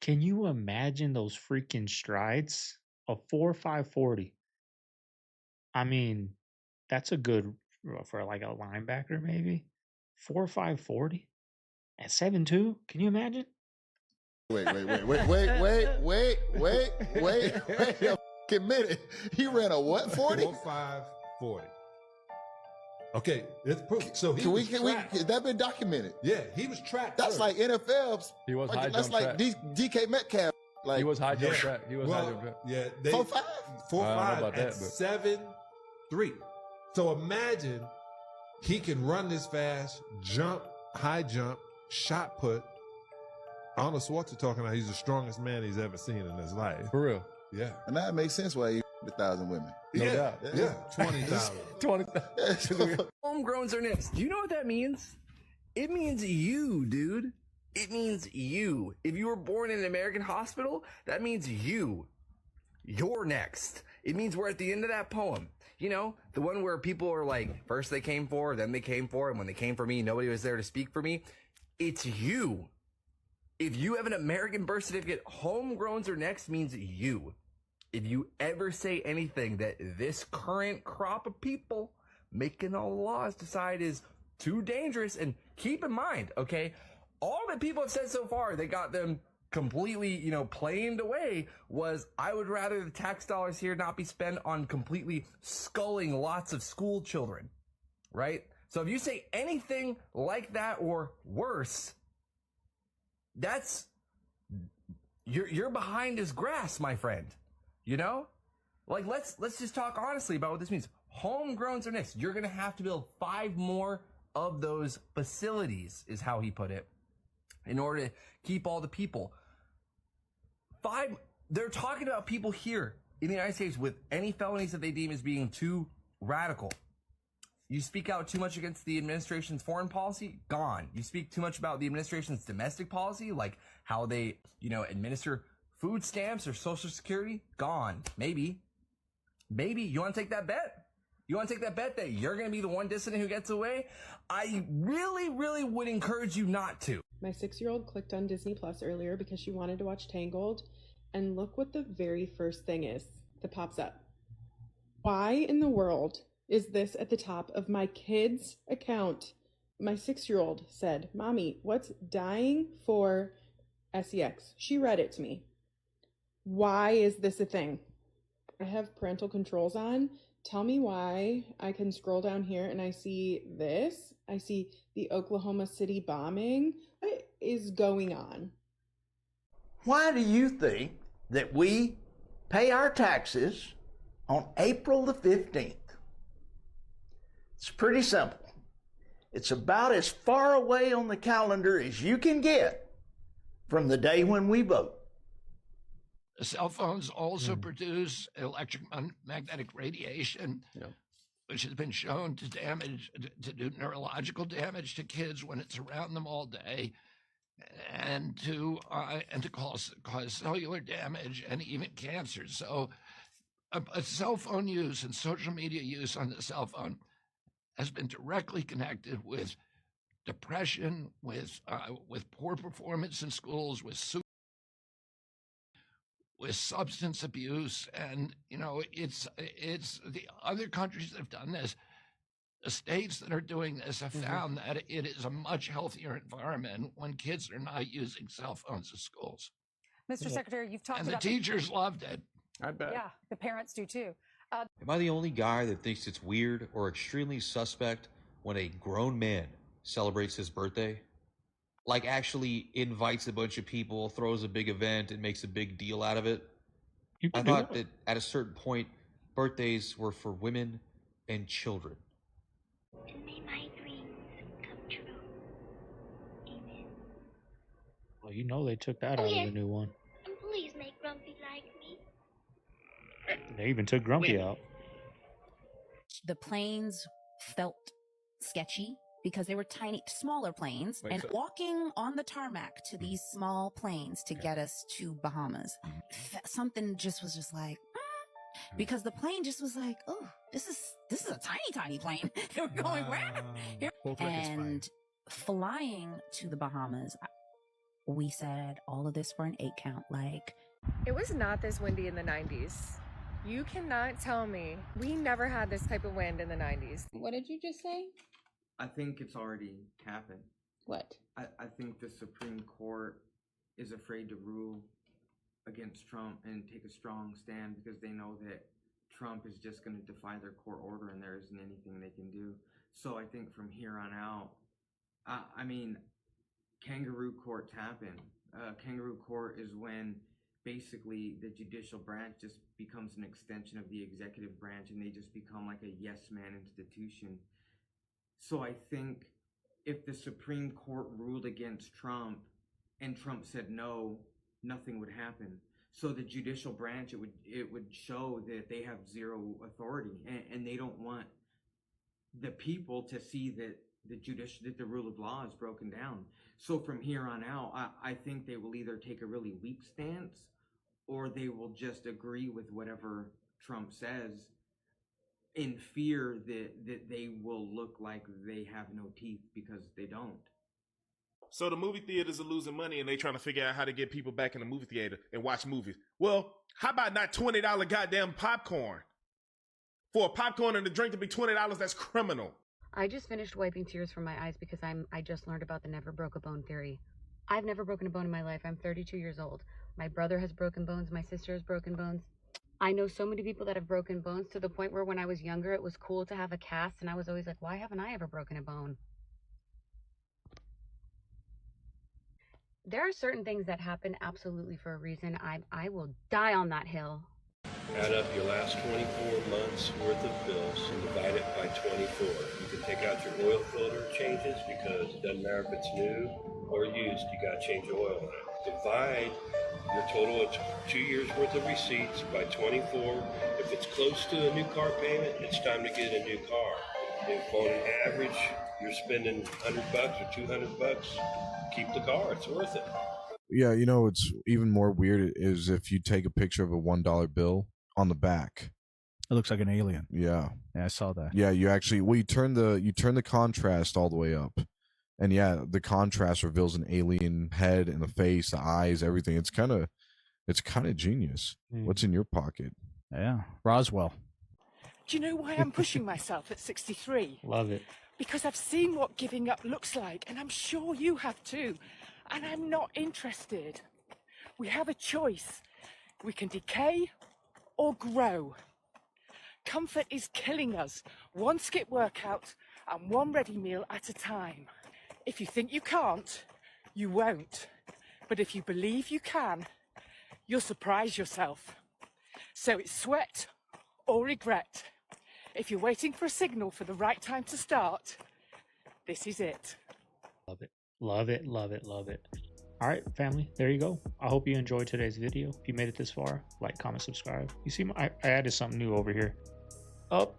Can you imagine those freaking strides? A 4.540. I mean, that's a good for like a linebacker, maybe. 4.540 at 7.2. Can you imagine? Wait a fucking minute. He ran a what, 40? 4.540. Okay, it's proof. So has that been documented? Yeah, he was tracked. That's like NFL's. He was high That's jump like track. DK Metcalf. Like He was high jump track. He was high jump track. Yeah, 4.5? 4.5 at 7.3. So imagine he can run this fast, jump, high jump, shot put. Arnold Schwarzenegger talking about he's the strongest man he's ever seen in his life. For real. Yeah. And that makes sense why he 1,000 women. No doubt. Yeah. 20,000. 20,000. Homegrowns are nymphs. Do you know what that means? It means you, dude. It means you. If you were born in an American hospital, that means you. You're next. It means we're at the end of that poem. You know, the one where people are like, first they came for, then they came for, and when they came for me, nobody was there to speak for me. It's you. If you have an American birth certificate, homegrowns are next means you. If you ever say anything that this current crop of people making all the laws decide is too dangerous, and keep in mind, okay, all that people have said so far, they got them completely, planed away, was I would rather the tax dollars here not be spent on completely sculling lots of school children, right? So if you say anything like that or worse, that's, you're behind his grass, my friend. Like let's just talk honestly about what this means. Homegrowns are next. You're gonna have to build 5 more of those facilities, is how he put it, in order to keep all the people. 5. They're talking about people here in the United States with any felonies that they deem as being too radical. You speak out too much against the administration's foreign policy, gone. You speak too much about the administration's domestic policy, like how they, administer food stamps or Social Security, gone. Maybe. You want to take that bet? You want to take that bet that you're going to be the one dissident who gets away? I really, really would encourage you not to. My 6-year-old clicked on Disney Plus earlier because she wanted to watch Tangled, and look what the very first thing is that pops up. Why in the world is this at the top of my kid's account? My 6-year-old said, "Mommy, what's dying for sex?" She read it to me. Why is this a thing? I have parental controls on. Tell me why I can scroll down here and I see this. I see the Oklahoma City bombing. What is going on? Why do you think that we pay our taxes on April the 15th? It's pretty simple. It's about as far away on the calendar as you can get from the day when we vote. Cell phones also produce electromagnetic radiation, which has been shown to do neurological damage to kids when it's around them all day, and to cause cellular damage and even cancer. So, a cell phone use and social media use on the cell phone has been directly connected with depression, with poor performance in schools, with substance abuse, and it's the other countries that have done this. The states that are doing this have found that it is a much healthier environment when kids are not using cell phones in schools. Mr. Secretary, you've talked and about the teachers loved it. I bet. Yeah, the parents do too. Am I the only guy that thinks it's weird or extremely suspect when a grown man celebrates his birthday? Like actually invites a bunch of people, throws a big event, and makes a big deal out of it? I thought that at a certain point, birthdays were for women and children. And may my dreams come true. Amen. Well, they took that out of the new one. And please make Grumpy like me. They even took Grumpy out. The planes felt sketchy because they were tiny, smaller planes, and walking on the tarmac to these small planes to get us to Bahamas, something just was just like, because the plane just was like, oh, this is a tiny plane. We're going where? And flying to the Bahamas, we said all of this for an 8 count. Like, it was not this windy in the 90s. You cannot tell me we never had this type of wind in the 90s. What did you just say? I think it's already happened. What? I think the Supreme Court is afraid to rule against Trump and take a strong stand because they know that Trump is just going to defy their court order and there isn't anything they can do. So I think from here on out, I mean, kangaroo courts happen. Kangaroo court is when basically the judicial branch just becomes an extension of the executive branch and they just become like a yes man institution. So I think if the Supreme Court ruled against Trump and Trump said no, nothing would happen. So the judicial branch, it would show that they have zero authority and they don't want the people to see that that the rule of law is broken down. So from here on out, I think they will either take a really weak stance or they will just agree with whatever Trump says in fear that they will look like they have no teeth because they don't. So the movie theaters are losing money and they trying to figure out how to get people back in the movie theater and watch movies. Well, how about not $20 goddamn popcorn? For a popcorn and a drink to be $20, that's criminal. I just finished wiping tears from my eyes because I just learned about the never broke a bone theory. I've never broken a bone in my life. I'm 32 years old. My brother has broken bones. My sister has broken bones. I know so many people that have broken bones to the point where when I was younger, it was cool to have a cast. And I was always like, why haven't I ever broken a bone? There are certain things that happen absolutely for a reason. I will die on that hill. Add up your last 24 months worth of bills and divide it by 24. You can take out your oil filter changes because it doesn't matter if it's new or used, you got to change the oil on it. Divide your total of 2 years worth of receipts by 24. If it's close to a new car payment, it's time to get a new car. If on an average you're spending $100 or $200, keep the car, it's worth it. Yeah, you know, it's even more weird is if you take a picture of a $1 bill on the back. It looks like an alien. Yeah. Yeah, I saw that. Yeah, you turn the contrast all the way up. And yeah, the contrast reveals an alien head and the face, the eyes, everything. It's kind of genius. What's in your pocket? Yeah, Roswell. Do you know why I'm pushing myself at 63? Love it. Because I've seen what giving up looks like, and I'm sure you have too. And I'm not interested. We have a choice. We can decay or grow. Comfort is killing us, one skip workout and one ready meal at a time. If you think you can't, you won't. But if you believe you can, you'll surprise yourself. So it's sweat or regret. If you're waiting for a signal for the right time to start, This is it. Love it. Love it. Love it. Love it. All right, family, there you go. I hope you enjoyed today's video. If you made it this far, like, comment, subscribe. You see, I added something new over here. Up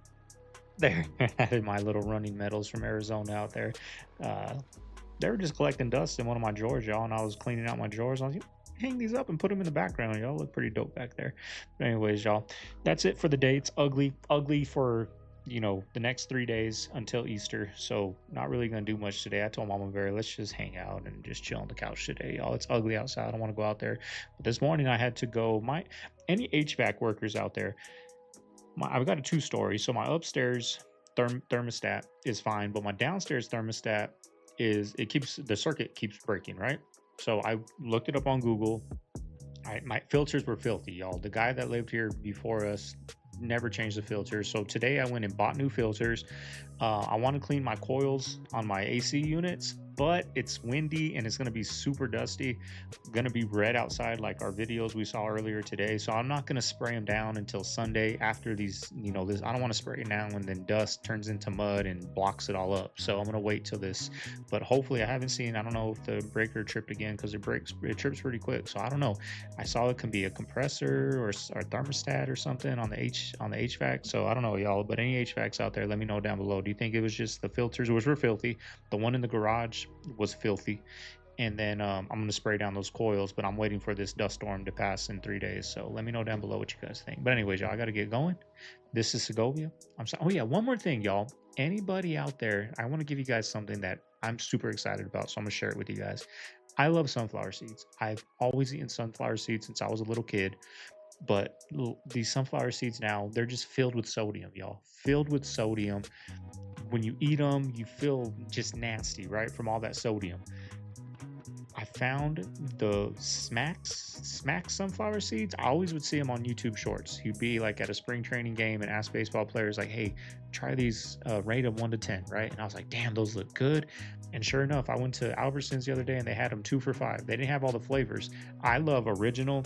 there. I added my little running medals from Arizona out there. They were just collecting dust in one of my drawers, y'all, and I was cleaning out my drawers. I was like, hang these up and put them in the background. Y'all look pretty dope back there. But anyways, y'all, that's it for the day. It's ugly for, you know, the next 3 days until Easter. So not really gonna do much today. I told Mama Bear, let's just hang out and just chill on the couch today, y'all. It's ugly outside. I don't want to go out there. But this morning I had to go. Any HVAC workers out there, I've got a 2-story. So my upstairs thermostat is fine, but my downstairs thermostat the circuit keeps breaking, right? So I looked it up on Google. My filters were filthy, y'all. The guy that lived here before us never changed the filters. So today I went and bought new filters. I want to clean my coils on my AC units, but it's windy and it's going to be super dusty. Going to be red outside like our videos we saw earlier today. So I'm not going to spray them down until Sunday after these, you know, I don't want to spray it now and then dust turns into mud and blocks it all up. So I'm going to wait till this, but hopefully I don't know if the breaker tripped again, because it trips pretty quick. So I don't know. I saw it can be a compressor or thermostat or something on the HVAC. So I don't know, y'all, but any HVACs out there, let me know down below. Do you think it was just the filters, which were filthy? The one in the garage was filthy. And then I'm going to spray down those coils, but I'm waiting for this dust storm to pass in 3 days. So let me know down below what you guys think. But anyways, y'all, I got to get going. This is Segovia. I'm sorry. Oh yeah, one more thing, y'all. Anybody out there, I want to give you guys something that I'm super excited about. So I'm going to share it with you guys. I love sunflower seeds. I've always eaten sunflower seeds since I was a little kid. But these sunflower seeds now, they're just filled with sodium, y'all. Filled with sodium. When you eat them, you feel just nasty, right? From all that sodium. I found the Smack sunflower seeds. I always would see them on YouTube shorts. You'd be like at a spring training game and ask baseball players like, hey, try these rate of 1 to 10, right? And I was like, damn, those look good. And sure enough, I went to Albertsons the other day and they had them 2 for $5. They didn't have all the flavors. I love original.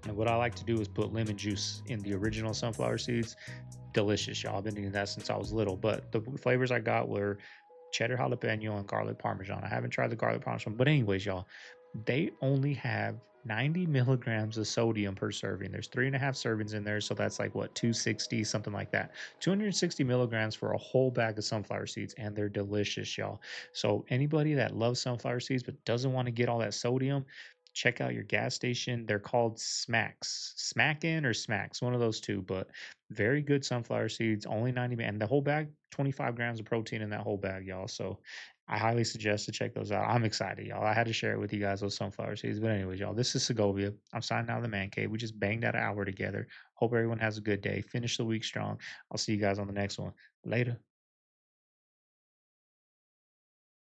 And what I like to do is put lemon juice in the original sunflower seeds. Delicious, y'all. I've been eating that since I was little. But the flavors I got were cheddar jalapeno and garlic parmesan. I haven't tried the garlic parmesan. But anyways, y'all, they only have 90 milligrams of sodium per serving. There's 3.5 servings in there. So that's like, what, 260, something like that. 260 milligrams for a whole bag of sunflower seeds. And they're delicious, y'all. So anybody that loves sunflower seeds but doesn't want to get all that sodium, check out your gas station. They're called Smacks. Smackin' or Smacks, one of those two, but very good sunflower seeds, only 90, and the whole bag, 25 grams of protein in that whole bag, y'all. So I highly suggest to check those out. I'm excited, y'all. I had to share it with you guys, those sunflower seeds. But anyways, y'all, this is Segovia. I'm signing out of the man cave. We just banged out an hour together. Hope everyone has a good day. Finish the week strong. I'll see you guys on the next one. Later.